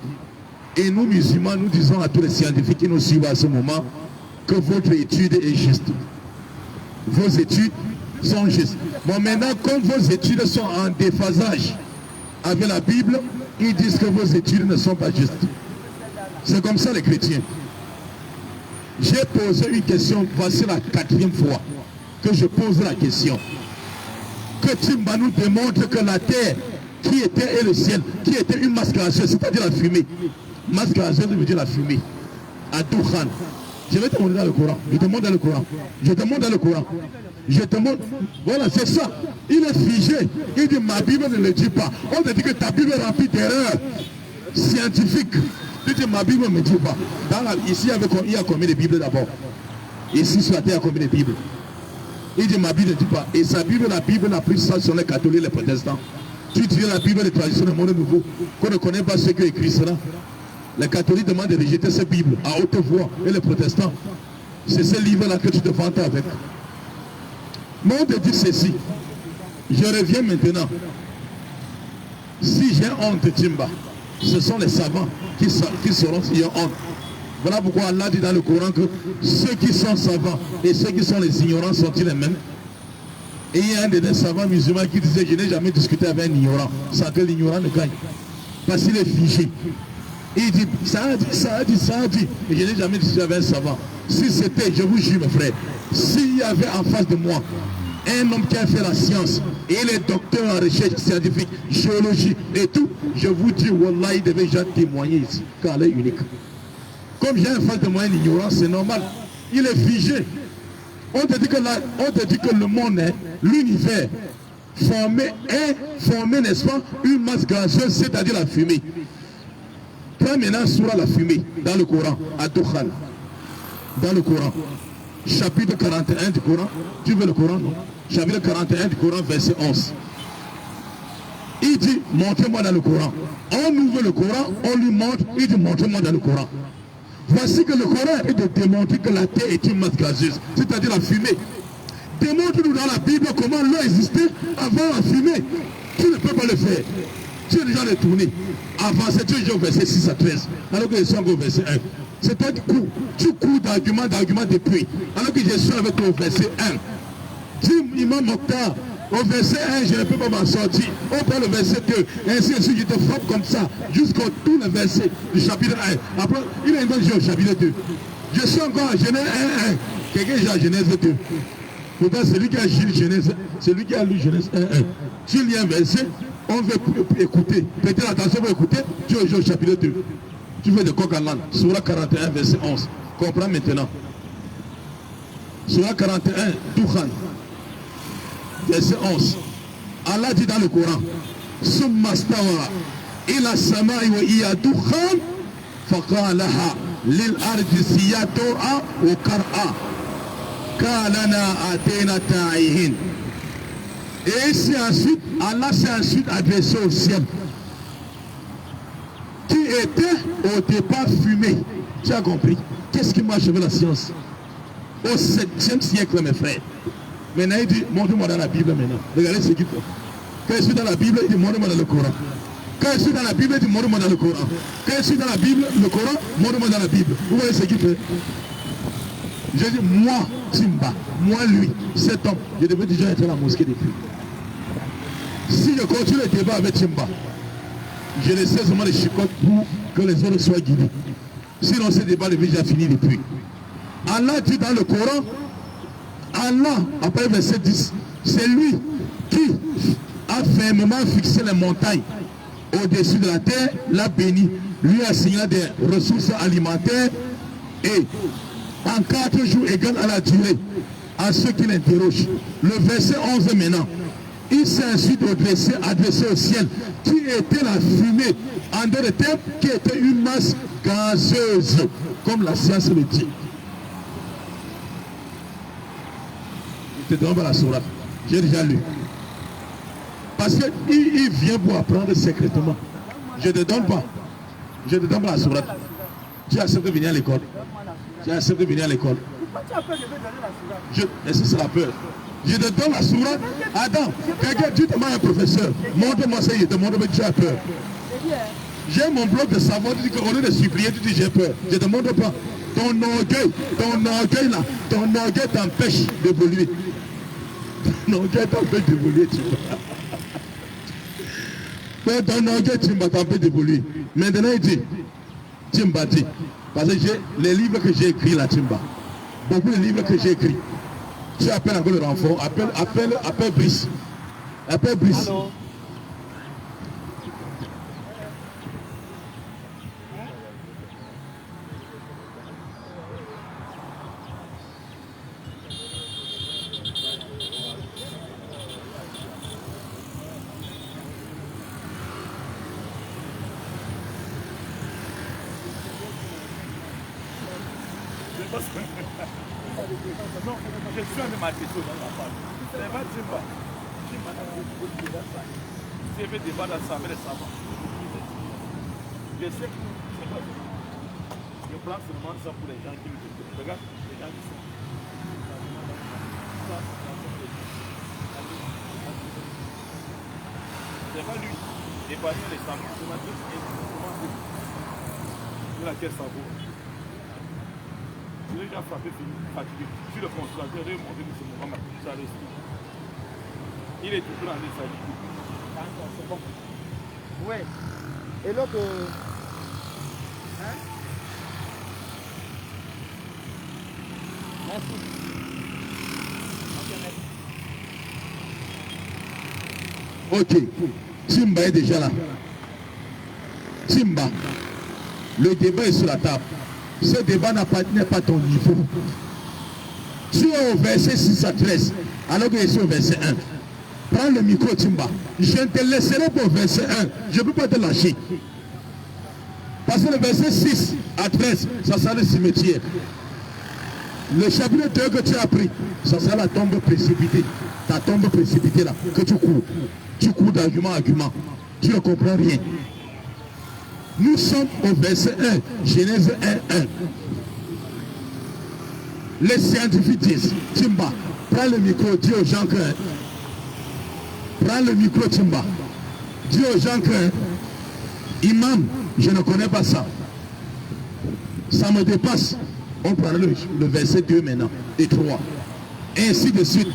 Et nous, musulmans, nous disons à tous les scientifiques qui nous suivent à ce moment que votre étude est juste. Vos études sont justes. Bon, maintenant, comme vos études sont en déphasage avec la Bible, ils disent que vos études ne sont pas justes. C'est comme ça les chrétiens. J'ai posé une question, voici la 4e fois que je pose la question. Que Timba nous démontre que la terre qui était et le ciel, qui était une masse gazeuse, c'est-à-dire la fumée. Masse gazeuse veut dire la fumée. À Dukhan. Je vais te montrer dans le Coran. Je te montre dans le Coran. Je te montre dans le Coran. Je te montre. Voilà, c'est ça. Il est figé. Il dit ma Bible ne le dit pas. On te dit que ta Bible est remplie d'erreurs scientifiques. Il dit ma Bible ne me dit pas. Ici, il y a combien de Bibles d'abord? Ici sur la terre, il y a combien de Bibles? Il dit ma Bible ne dit pas. Et sa Bible, la Bible n'a plus ça sur les catholiques et les protestants. Tu dis la Bible de tradition du monde nouveau, qu'on ne connaît pas ceux qui ont écrit cela. Les catholiques demandent de rejeter cette Bible à haute voix. Et les protestants, c'est ce livre-là que tu te vantes avec. Mais on te dit ceci. Je reviens maintenant. Si j'ai honte, Timba, ce sont les savants qui sauront s'ils ont honte. Voilà pourquoi Allah dit dans le Coran que ceux qui sont savants et ceux qui sont les ignorants sont-ils les mêmes? Et il y a un des savants musulmans qui disait je n'ai jamais discuté avec un ignorant sans que l'ignorant ne gagne. Parce qu'il est figé. Il dit ça a dit. Et je n'ai jamais discuté avec un savant. Si c'était, je vous jure mes frères, s'il y avait en face de moi un homme qui a fait la science et il est docteur en recherche scientifique, géologie et tout, je vous dis, Wallah, il devait déjà témoigner ici, car elle est unique. Comme j'ai en face de moi un ignorant, c'est normal. Il est figé. On te dit que le monde, l'univers, formé, n'est-ce pas, une masse gazeuse, c'est-à-dire la fumée. Prends maintenant sur la fumée, dans le Coran, à Dukhan. Dans le Coran. Chapitre 41 du Coran. Tu veux le Coran, non? Chapitre 41 du Coran, verset 11. Il dit, montrez-moi dans le Coran. On ouvre le Coran, on lui montre, il dit, montrez-moi dans le Coran. Voici que le Coran est de démontrer que la terre est une masse gazeuse, c'est-à-dire la fumée. Démontre-nous dans la Bible comment l'eau existait avant la fumée. Tu ne peux pas le faire. Tu es déjà retourné. Avant, c'est toujours au verset 6 à 13. Alors que je suis encore au verset 1. C'est toi qui cours. Tu cours d'argument depuis. Alors que je suis avec toi au verset 1. Dis, Imam Mokhtar, au verset 1, je ne peux pas m'en sortir. On prend le verset 2. Ainsi de suite, je te frappe comme ça. Jusqu'au tout le verset du chapitre 1. Après, il est encore au chapitre 2. Je suis encore à Genèse 1. Quelqu'un est à Genèse 2. Pourtant, celui qui a lu Genèse, celui qui a lu Genèse 1. Tu lis un verset, on veut écouter. Prêtez attention pour écouter. Tu es au chapitre 2. Tu fais de coq à l'âne. Surah 41, verset 11. Comprends maintenant. Surah 41, Dukhan. Verset 11. Allah dit dans le Coran, Summa stawa ila samai wa iya dukhan faqalaha lil ardi siyatu'a wa qar'a kalana atena ta'ihin. Et c'est ensuite, Allah s'est ensuite adressé au ciel qui était au départ fumé. Tu as compris? Qu'est-ce qui marche avec la science? Au 7e siècle, mes frères. Maintenant, il dit, montre-moi dans la Bible maintenant. Regardez ce qu'il fait. Quand je suis dans la Bible, il dit, montre-moi dans le Coran. Quand je suis dans la Bible, il dit, montre-moi dans le Coran. Quand je suis dans la Bible, le Coran, montre-moi dans la Bible. Vous voyez ce qu'il fait? Je dis, moi, Timba, moi, lui, cet homme, je devais déjà être à la mosquée depuis. Si je continue le débat avec Timba, je laisse seulement les chicottes pour que les autres soient guidés. Sinon, ce débat devait déjà fini depuis. Allah dit dans le Coran, Allah, après verset 10, c'est lui qui a fermement fixé les montagnes au-dessus de la terre, l'a béni, lui a signé des ressources alimentaires et en 4 jours égale à la durée à ceux qui l'interrogent. Le verset 11 maintenant, il s'est ensuite adressé au ciel qui était la fumée en deux termes, qui était une masse gazeuse, comme la science le dit. Je te donne pas la sourate. J'ai déjà lu. Parce qu'il vient pour apprendre secrètement. Je ne te donne pas. Je ne te donne pas la sourate. Tu acceptes de venir à l'école. Tu as accepté de venir à l'école. Pourquoi tu as peur de me donner la sourate? Est-ce que c'est la peur? Je te donne la sourate. Attends, quelqu'un, tu demandes à un professeur, montre-moi ça, il te montre que tu as peur. J'ai mon bloc de savoir, tu dis qu'au lieu de supplier, tu dis j'ai peur. Je ne te montre pas. Ton orgueil là, ton orgueil t'empêche d'évoluer. Ton orgueil t'empêche d'évoluer, tu vois. Ton orgueil, tu m'as t'empêche d'évoluer. Maintenant, il dit, tu m'as dit, parce que les livres que j'ai écrits là, Timba, beaucoup de livres que j'ai écrits, tu appelles encore le renfort, appelle Brice. Appelle Brice. Alors, non, je suis un de ma question dans la part. C'est pas Timba. Timba n'a pas beaucoup de débat. Si elle veut débat dans sa mère, ça va. Je sais que c'est pas ça. Je prends seulement ça pour les gens qui me disent. Regarde, les gens qui sont. C'est pas lui. Il est passé les sables. C'est ma question. De laquelle ça vaut. Je l'ai déjà frappé, fatigué. Je suis le consolateur, je vais montrer que ce moment ça reste. Il est toujours en train de c'est bon. Ouais. Et l'autre. Hein? Merci. Ok. Timba est déjà là. Timba. Le débat est sur la table. Ce débat n'est pas ton niveau. Tu es au verset 6 à 13, alors que je suis au verset 1. Prends le micro, Timba. Je ne te laisserai pas au verset 1. Je ne peux pas te lâcher. Parce que le verset 6 à 13, ça sera le cimetière. Le chapitre 2 que tu as pris, ça sera la tombe précipitée. Ta tombe précipitée là, que tu cours. Tu cours d'argument en argument. Tu ne comprends rien. Nous sommes au verset 1, Genèse 1, 1. Les scientifiques disent, Timba, prends le micro, dis aux gens que... Prends le micro, Timba. Dis aux gens que... Imam, je ne connais pas ça. Ça me dépasse. On prend le verset 2 maintenant, et 3. Et ainsi de suite.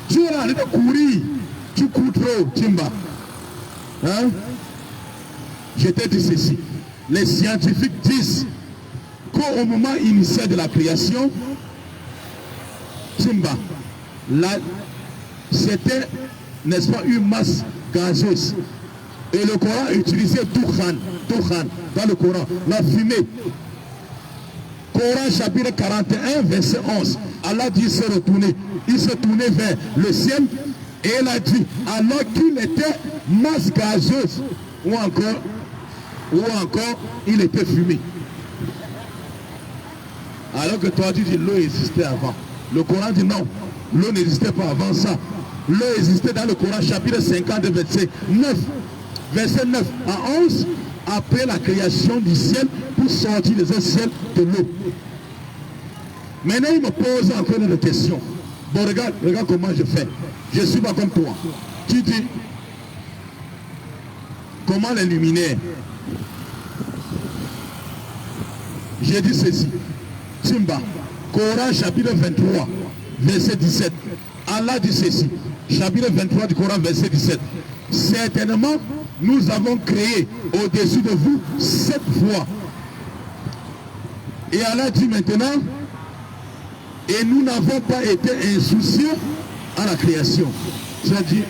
Tu es là de courir. Tu cours trop, Timba. Hein? Je t'ai dit ceci. Les scientifiques disent qu'au moment initial de la création, Timba, c'était, n'est-ce pas, une masse gazeuse. Et le Coran utilisait Dukhan dans le Coran, la fumée. Coran chapitre 41, verset 11. Allah dit se retourner. Il se tournait vers le ciel et il a dit, alors qu'il était masse gazeuse, ou encore il était fumé. Alors que toi tu dis l'eau existait avant. Le Coran dit non, l'eau n'existait pas avant ça. L'eau existait dans le Coran chapitre 50 verset 9. Verset 9 à 11, après la création du ciel pour sortir des ciel de l'eau. Maintenant il me pose encore une question. Bon, regarde comment je fais. Je ne suis pas comme toi. Tu dis comment les luminaires. J'ai dit ceci. Timba, Coran chapitre 23, verset 17. Allah dit ceci. Chapitre 23 du Coran, verset 17. Certainement, nous avons créé au-dessus de vous 7 voies. Et Allah dit maintenant, et nous n'avons pas été insouciants à la création. C'est-à-dire,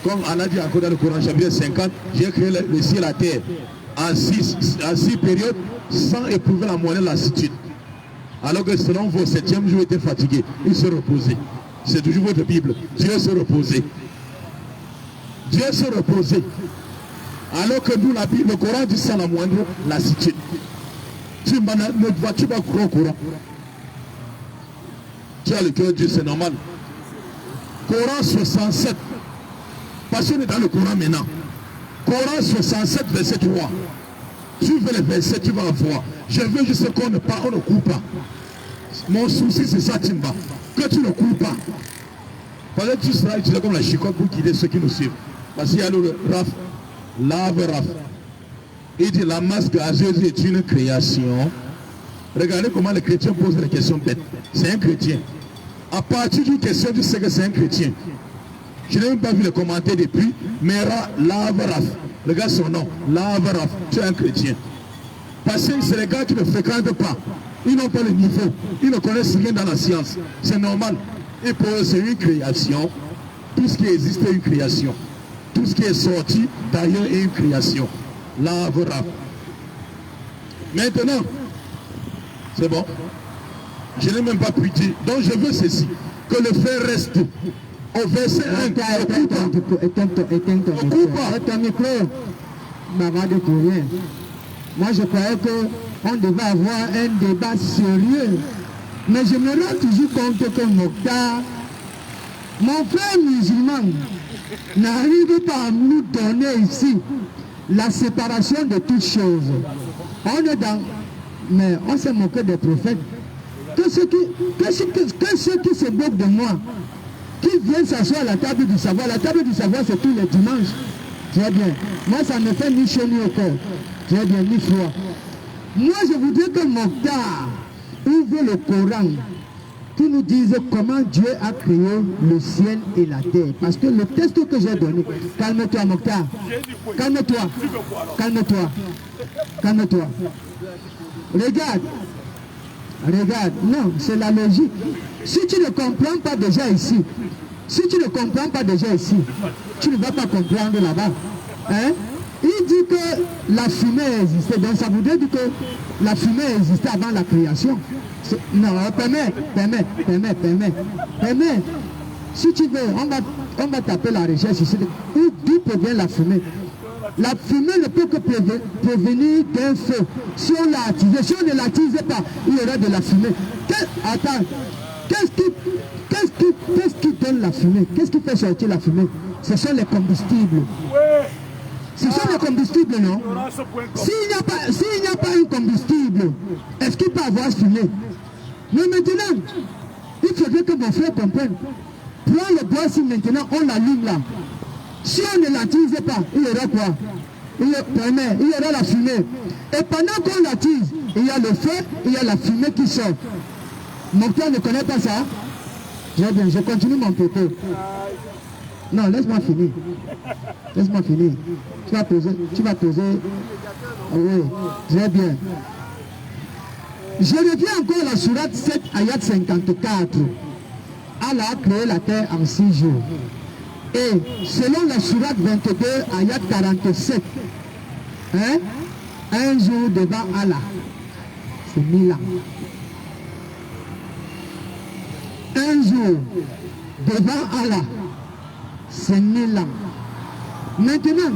comme Allah dit encore dans le Coran, chapitre 50, j'ai créé le ciel et la terre en 6 périodes sans éprouver la moindre lassitude. Alors que selon vos 7e jours étaient fatigués, ils se reposaient. C'est toujours votre Bible. Dieu se reposait. Dieu se reposait. Alors que nous, la Bible, le Coran dit sans la moindre lassitude. Tu ne vois-tu pas croire au Coran? Tu as le cœur de Dieu, c'est normal. Coran 67. Parce qu'on est dans le Coran maintenant. Coran 67, verset 3. Tu veux les versets, tu vas voir. Je veux juste qu'on ne court pas. Mon souci, c'est ça, Timba. Que tu ne cours pas. Parce que tu seras utilisé comme la chicotte pour guider ceux qui nous suivent. Parce qu'il y a le RAF, lave RAF. Il dit la masse gazeuse est une création. Regardez comment les chrétiens posent les questions bêtes. C'est un chrétien. À partir d'une question, tu sais que c'est un chrétien. Je n'ai même pas vu les commentaires depuis. Mais lave RAF. Regarde son nom. Lave RAF. Tu es un chrétien. Parce que c'est les gars qui ne fréquentent pas. Ils n'ont pas le niveau. Ils ne connaissent rien dans la science. C'est normal. Et pour eux, c'est une création. Tout ce qui existe est une création. Tout ce qui est sorti d'ailleurs est une création. Lave RAF. Maintenant, c'est bon. Je n'ai même pas pu dire. Donc je veux ceci. Que le fait reste au verset 1. Éteins ton micro. Baba de rien. Moi je croyais qu'on devait avoir un débat sérieux. Mais je me rends toujours compte que Mokhtar, mon frère musulman, n'arrive pas à nous donner ici la séparation de toutes choses. On est dans... Mais on s'est moqué des prophètes. Que ceux qui se moquent de moi, qui viennent s'asseoir à la table du savoir. La table du savoir, c'est tous les dimanches. Très bien. Moi, ça ne fait ni chaud ni au corps. Très bien, ni froid. Moi, je voudrais que Mokhtar ouvre le Coran qui nous dise comment Dieu a créé le ciel et la terre. Parce que le texte que j'ai donné, calme-toi Mokhtar, calme-toi, calme-toi, calme-toi. Regarde, regarde, non, c'est la logique. Si tu ne comprends pas déjà ici, si tu ne comprends pas déjà ici, tu ne vas pas comprendre là-bas. Hein? Il dit que la fumée existait, donc ça voudrait dire que la fumée existait avant la création. Non, permets. Si tu veux, on va taper la recherche ici. D'où provient la fumée? La fumée ne peut que provenir d'un feu. Si on l'a attisé, si on ne l'attisait pas, il y aura de la fumée. Attends, qu'est-ce qui donne la fumée? Qu'est-ce qui fait sortir la fumée? Ce sont les combustibles. Ce sont les combustibles, non? S'il n'y a pas un combustible, est-ce qu'il peut avoir fumée? Mais maintenant, il faudrait que mon frère comprenne. Prends le bois si maintenant on l'allume là. Si on ne l'attise pas, il y aura quoi? Il y aura la fumée. Et pendant qu'on l'attise, il y a le feu, il y a la fumée qui sort. Mokhtar ne connaît pas ça? Très bien, je continue mon propos. Non, laisse-moi finir. Laisse-moi finir. Tu vas poser. Oui, très bien. Je reviens encore à la sourate 7, ayat 54. Allah a créé la terre en 6 jours. Et selon la sourate 22, ayat 47, hein, un jour devant Allah, c'est 1000 ans. Un jour devant Allah, c'est 1000 ans. Maintenant,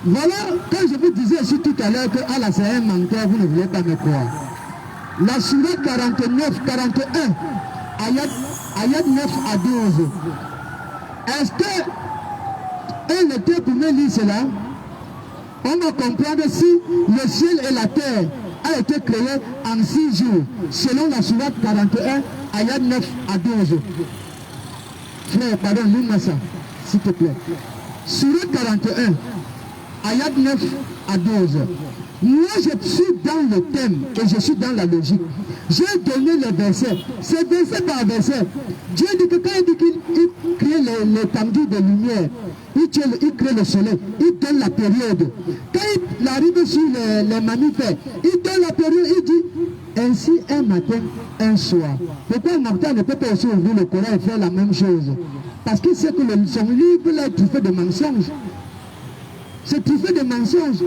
voilà, quand je vous disais aussi tout à l'heure que Allah c'est un menteur, vous ne voulez pas me croire. La sourate 49, 41, ayat 9 à 12. Est-ce qu'un lecteur pouvait lire cela? On va comprendre si le ciel et la terre a été créé en 6 jours, selon la sourate 41, ayat 9 à 12. Frère, pardon, lis-moi ça, s'il te plaît. Sourate 41, ayat 9 à 12. Moi, je suis dans le thème et je suis dans la logique. J'ai donné les versets. C'est verset par verset. Dieu dit que quand il dit qu'il crée l'étendue de lumière, il crée le soleil, il donne la période. Quand il arrive sur les mammifères, il donne la période, il dit ainsi un matin, un soir. Pourquoi Mokhtar ne peut pas aussi ouvrir le Coran et faire la même chose? Parce qu'il sait que son livre là est truffé de mensonges. C'est truffé de mensonges.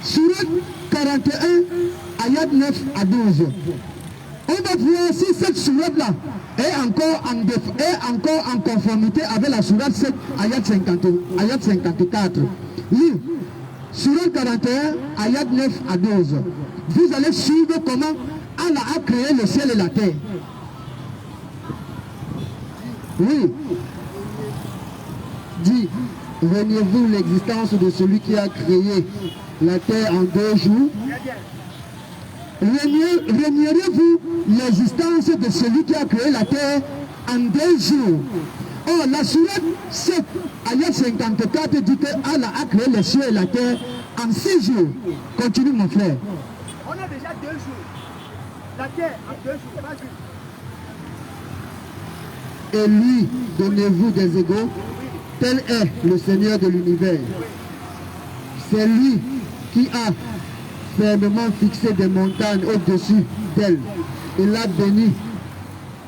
Sourate 41, ayat 9 à 12. On va voir si cette sourate-là est encore en conformité avec la sourate 7, ayat 54. Lis. Sourate 41, ayat 9 à 12. Vous allez suivre comment Allah a créé le ciel et la terre. Oui. Dis, reniez-vous l'existence de celui qui a créé la terre en 2 jours? Renierez-vous l'existence de celui qui a créé la terre en 2 jours? Or, la sourate 7, ayat 54 dit que Allah a créé les cieux et la terre en 6 jours. Continue mon frère. On a déjà 2 jours. La terre en 2 jours. Vas-y. Et lui, donnez-vous des égaux, tel est le Seigneur de l'univers. C'est lui qui a fermement fixé des montagnes au-dessus d'elle et l'a béni.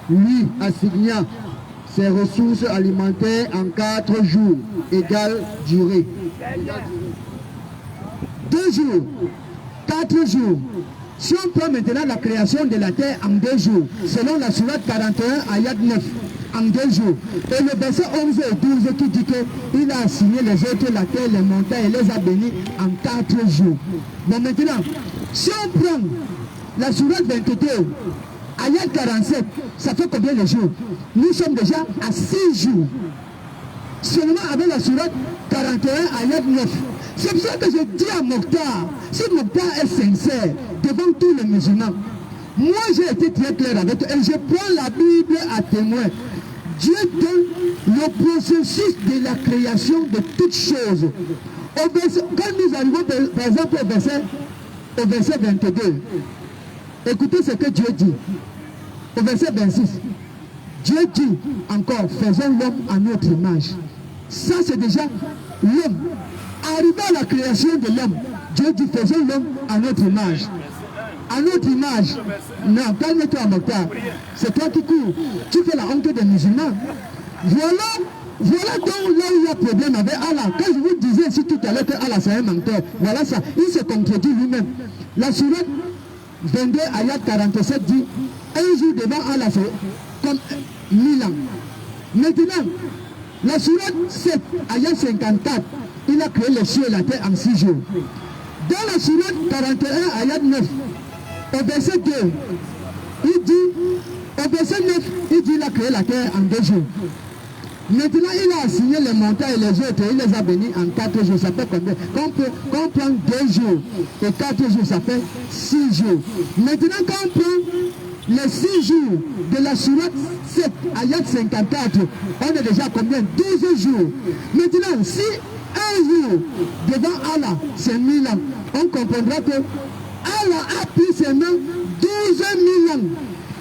Lui assigna ses ressources alimentaires en 4 jours, égale durée. 2 jours, 4 jours. Si on prend maintenant la création de la terre en 2 jours, selon la sourate 41, ayat 9, en 2 jours. Et le verset 11 et 12 qui dit qu'il a assigné les autres, la terre, les montagnes, et les a bénis en 4 jours. Bon, maintenant, si on prend la sourate 22, ayat 47, ça fait combien de jours? Nous sommes déjà à 6 jours. Seulement avec la sourate 41, ayat 9. C'est pour ça que je dis à Mokhtar, si Mokhtar est sincère devant tous les musulmans, moi j'ai été très clair avec eux et je prends la Bible à témoin. Dieu donne le processus de la création de toutes choses. Quand nous arrivons par exemple au verset 22, écoutez ce que Dieu dit. Au verset 26, Dieu dit encore, faisons l'homme à notre image. Ça c'est déjà l'homme. Arrivé à la création de l'homme, Dieu dit faisons l'homme à notre image. À notre image. Non, calme-toi Mokhtar. C'est toi qui cours. Tu fais la honte des musulmans. Voilà donc là où il y a problème avec Allah. Quand je vous disais ici tout à l'heure que Allah c'est un menteur, voilà ça. Il se contredit lui-même. La sourate 22 ayat 47 dit un jour devant Allah c'est comme 1000 ans. Maintenant, la sourate 7 ayat 54, il a créé les cieux et la terre en 6 jours. Dans la sourate 41 ayat 9, au verset 2, il dit, au verset 9, il dit qu'il a créé la terre en 2 jours. Maintenant, il a assigné les montagnes et les autres, il les a bénis en 4 jours. Ça fait combien? Quand on prend 2 jours et 4 jours, ça fait 6 jours. Maintenant, quand on prend les 6 jours de la sourate 7, ayat 54, on est déjà combien? 12 jours. Maintenant, si un jour devant Allah, c'est 1000 ans, on comprendra que Allah a pris ses mains 12 000 ans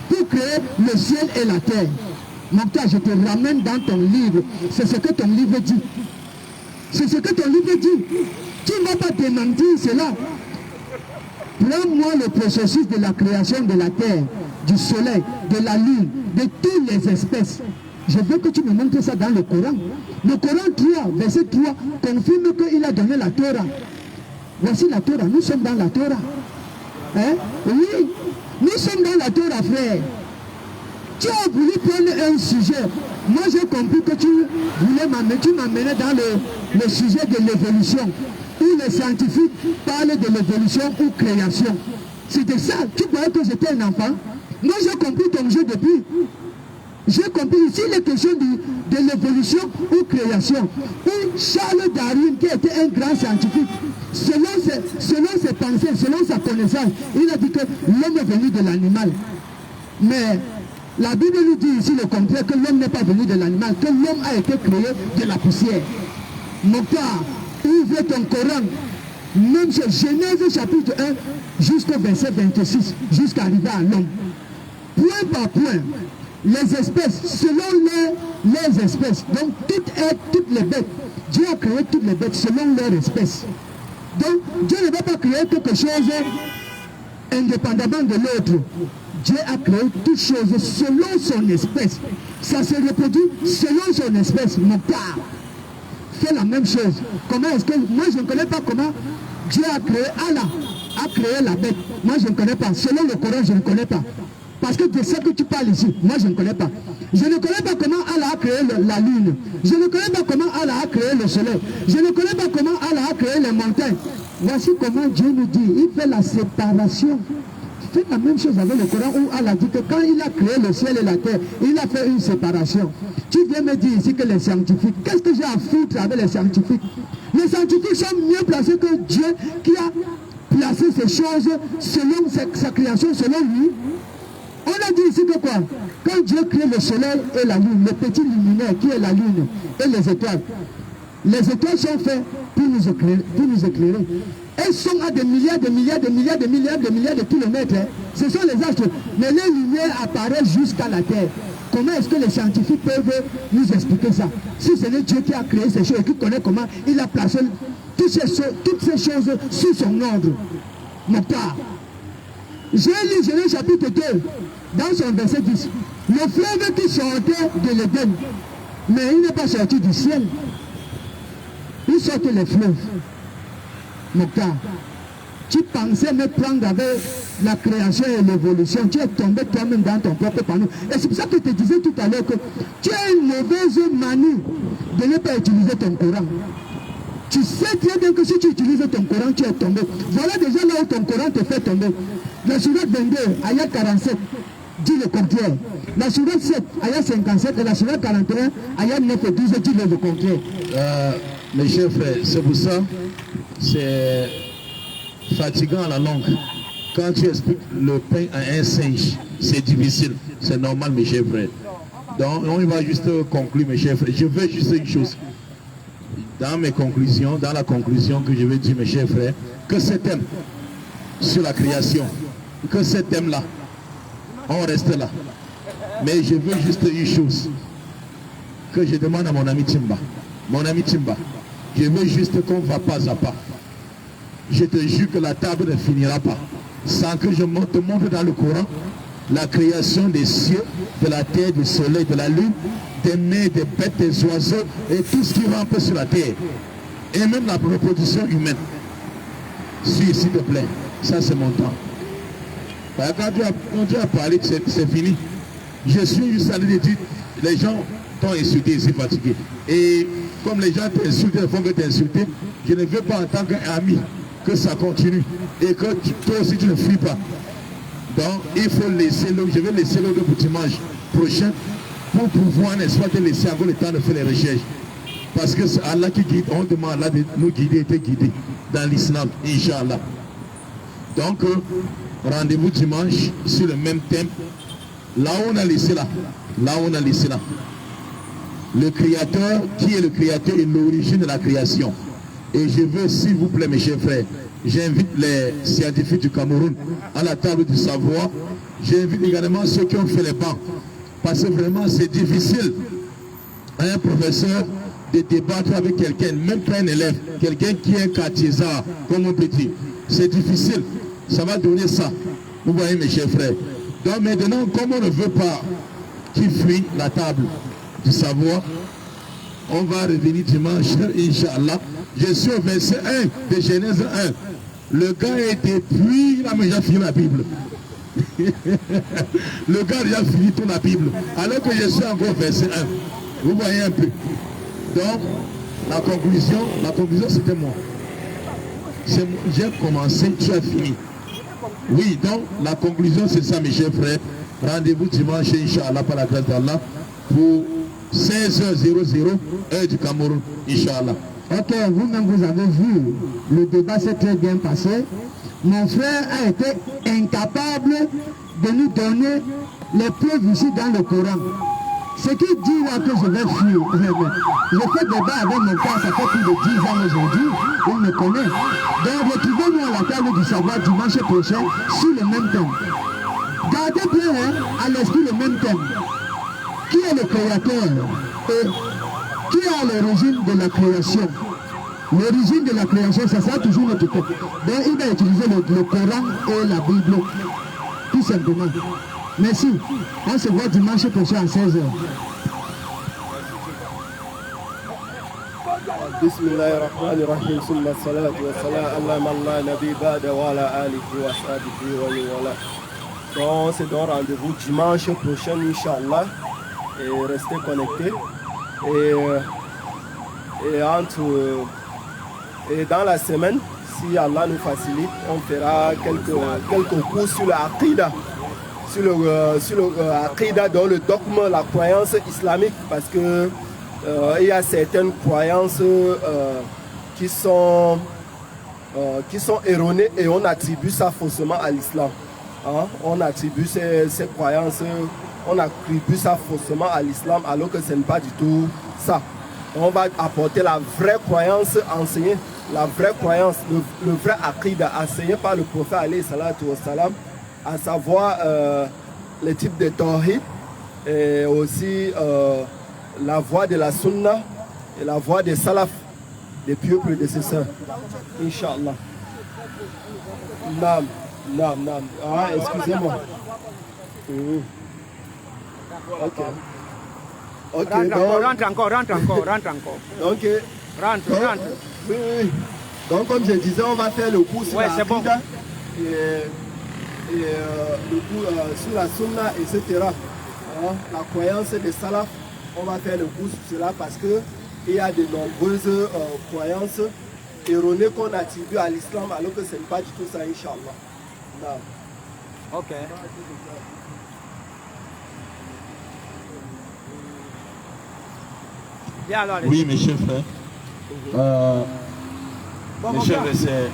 pour créer le ciel et la terre. Mokhtar, je te ramène dans ton livre. C'est ce que ton livre dit. C'est ce que ton livre dit. Tu ne vas pas démentir cela. Prends-moi le processus de la création de la terre, du soleil, de la lune, de toutes les espèces. Je veux que tu me montres ça dans le Coran. Le Coran 3, verset 3, confirme qu'il a donné la Torah. Voici la Torah. Nous sommes dans la Torah. Hein? Oui, nous sommes dans la Torah, frère. Tu as voulu prendre un sujet. Moi, j'ai compris que tu m'amenais dans le sujet de l'évolution, où les scientifiques parlent de l'évolution ou création. C'était ça. Tu croyais que j'étais un enfant? Moi, j'ai compris ton jeu depuis. J'ai compris ici les questions de l'évolution ou création. Où Charles Darwin, qui était un grand scientifique, selon ses pensées, selon sa connaissance, il a dit que l'homme est venu de l'animal. Mais la Bible nous dit ici le contraire, que l'homme n'est pas venu de l'animal, que l'homme a été créé de la poussière. Mokhtar, ouvre ton Coran, même sur Genèse chapitre 1, jusqu'au verset 26, jusqu'à arriver à l'homme. Point par point, les espèces, selon les espèces, donc toutes les bêtes, Dieu a créé toutes les bêtes selon leur espèce. Donc, Dieu ne va pas créer quelque chose indépendamment de l'autre. Dieu a créé toutes choses selon son espèce. Ça se reproduit selon son espèce. Mokhtar fait la même chose. Comment est-ce que... Moi, je ne connais pas comment Dieu a créé, Allah a créé la bête. Moi, je ne connais pas. Selon le Coran, je ne connais pas. Parce que de ce que tu parles ici, moi, je ne connais pas. Je ne connais pas comment Allah a créé la lune. Je ne connais pas comment Allah a créé le soleil. Je ne connais pas comment Allah a créé les montagnes. Voici comment Dieu nous dit. Il fait la séparation. Fait la même chose avec le Coran où Allah dit que quand il a créé le ciel et la terre, il a fait une séparation. Tu viens me dire ici que les scientifiques, qu'est-ce que j'ai à foutre avec les scientifiques? Les scientifiques sont mieux placés que Dieu qui a placer ces choses selon sa création, selon lui. On a dit ici que quoi? Quand Dieu crée le soleil et la lune, le petit luminaire qui est la lune et les étoiles sont faites pour nous éclairer. Elles sont à des milliards de kilomètres. Hein. Ce sont les astres. Mais les lumières apparaissent jusqu'à la Terre. Comment est-ce que les scientifiques peuvent nous expliquer ça? Si c'est le Dieu qui a créé ces choses et qui connaît comment il a placé toutes ces choses sous son ordre. Mokhtar. J'ai lu Genèse chapitre 2, dans son verset 10. Le fleuve qui sortait de l'Éden, mais il n'est pas sorti du ciel. Il sortait les fleuves. Mokhtar. Tu pensais me prendre avec la création et l'évolution. Tu es tombé toi-même dans ton propre panneau. Et c'est pour ça que je te disais tout à l'heure que tu as une mauvaise manie de ne pas utiliser ton Coran. Tu sais très bien que si tu utilises ton Coran, tu es tombé. Voilà déjà là où ton Coran te fait tomber. La sourate 22, ayat 47, dit le contraire. La sourate 7, ayat 57, et la sourate 41, ayat 9 et 12, dit le contraire. Mes chers frères, c'est pour ça, c'est fatigant à la langue. Quand tu expliques le pain à un singe, c'est difficile. C'est normal, mes chers frères. Donc, on va juste conclure, mes chers frères. Je veux juste une chose. Dans mes conclusions, dans la conclusion que je vais dire, mes chers frères, que ce thème sur la création, que ce thème-là, on reste là. Mais je veux juste une chose que je demande à mon ami Timba. Mon ami Timba, je veux juste qu'on va pas à pas. Je te jure que la table ne finira pas sans que je te montre dans le Coran la création des cieux, de la terre, du soleil, de la lune, des mers, des bêtes, des oiseaux et tout ce qui rampe sur la terre. Et même la reproduction humaine. S'il te plaît, ça c'est mon temps. Quand tu as parlé, c'est fini. Je suis juste allé dire, les gens t'ont insulté, c'est fatigué. Et comme les gens t'insultent, ils font que t'insulter, je ne veux pas en tant qu'ami que ça continue. Et que toi aussi tu ne fuis pas. Donc il faut laisser l'eau, je vais laisser l'eau pour dimanche prochain pour pouvoir, n'est-ce pas, te laisser encore le temps de faire les recherches. Parce que c'est Allah qui guide, on demande à Allah de nous guider et de guider dans l'islam, Inch'Allah. Donc, rendez-vous dimanche sur le même thème. Là où on a laissé là. Le créateur, qui est le créateur et l'origine de la création. Et je veux, s'il vous plaît, mes chers frères, j'invite les scientifiques du Cameroun à la table du savoir. J'invite également ceux qui ont fait les bancs. Parce que vraiment, c'est difficile à un professeur de débattre avec quelqu'un, même pas un élève, quelqu'un qui est cartésard, comme on peut dire. C'est difficile. Ça va donner ça. Vous voyez, mes chers frères. Donc maintenant, comme on ne veut pas qu'il fuit la table du savoir, on va revenir dimanche, Inch'Allah. Je suis au verset 1 de Genèse 1. Le gars est depuis, il a déjà fini la Bible. Le gars a déjà fini toute la Bible. Alors que je suis encore au verset 1. Vous voyez un peu. Donc, la conclusion c'était moi. J'ai commencé, tu as fini. Oui, donc la conclusion c'est ça, mes chers frères. Rendez-vous dimanche, Inch'Allah, par la grâce d'Allah, pour 16h00, heure du Cameroun, Inch'Allah. Ok, vous-même vous avez vu, le débat s'est très bien passé. Mon frère a été incapable de nous donner les preuves ici dans le Coran. Ce qu'il dit là que je vais fuir, je fais débat avec mon père, ça fait plus de 10 ans aujourd'hui, il me connaît. Donc retrouvez-nous à la table du savoir dimanche prochain sur le même thème. Gardez bien à l'esprit le même thème. Qui est le créateur et qui est à l'origine de la création? L'origine de la création, ça sera toujours notre thème. Donc il va utiliser le Coran et la Bible, tout simplement. Merci. On se voit dimanche prochain à 16h. Bismillahirrahmanirrahim. Summa salatu wa salam ala man la nabi ba'da wa ala alihi wa sahbihi wa wala. Donc c'est donc rendez-vous dimanche prochain, Inch'Allah. Et restez connectés. Et dans la semaine, si Allah nous facilite, on fera quelques cours sur la Aqidah. Sur le Aqidah, dans le dogme, la croyance islamique, parce que il y a certaines croyances qui sont qui sont erronés et on attribue ça faussement à l'islam. Hein? On attribue ces croyances, on attribue ça faussement à l'islam alors que ce n'est pas du tout ça. On va apporter la vraie croyance enseignée, la vraie croyance, le vrai aqida enseigné par le prophète alayhi salatu wassalam, à savoir les types de tawhid et aussi la voie de la sunna et la voie des salaf, des pieux prédécesseurs. Inch'Allah. Nam. Ah, excusez-moi. Ok. Rentre encore. Donc, rentre. Oui. Donc, comme je disais, on va faire le cours sur la bon. et le cours sur la sunna, etc. Hein, la croyance des salafs, on va faire le cours sur cela parce que il y a de nombreuses croyances erronées qu'on attribue à l'islam alors que ce n'est pas du tout ça, Inch'Allah. Non. Ok. Bien, alors, Oui, mes chers frères. Mes chers frères,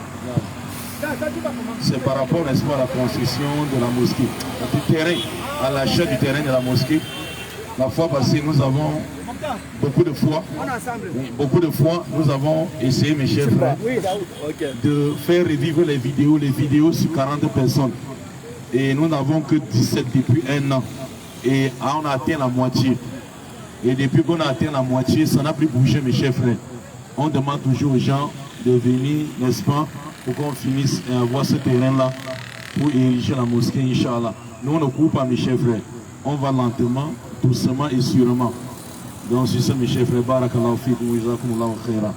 c'est par rapport, n'est-ce pas, à la construction de la mosquée. Du terrain, à l'achat du terrain de la mosquée. La fois passée, nous avons beaucoup de fois, nous avons essayé, mes chers frères, de faire revivre les vidéos sur 40 personnes. Et nous n'avons que 17 depuis un an. Et on a atteint la moitié. Et depuis qu'on a atteint la moitié, ça n'a plus bougé, mes chers frères. On demande toujours aux gens de venir, n'est-ce pas, pour qu'on finisse et avoir ce terrain-là pour ériger la mosquée, Inch'Allah. Nous, on ne court pas, mes chers frères. On va lentement, doucement et sûrement. Donc, c'est ça, mes chers frères. Barakallahu fikum wa jazakumullahu khairan.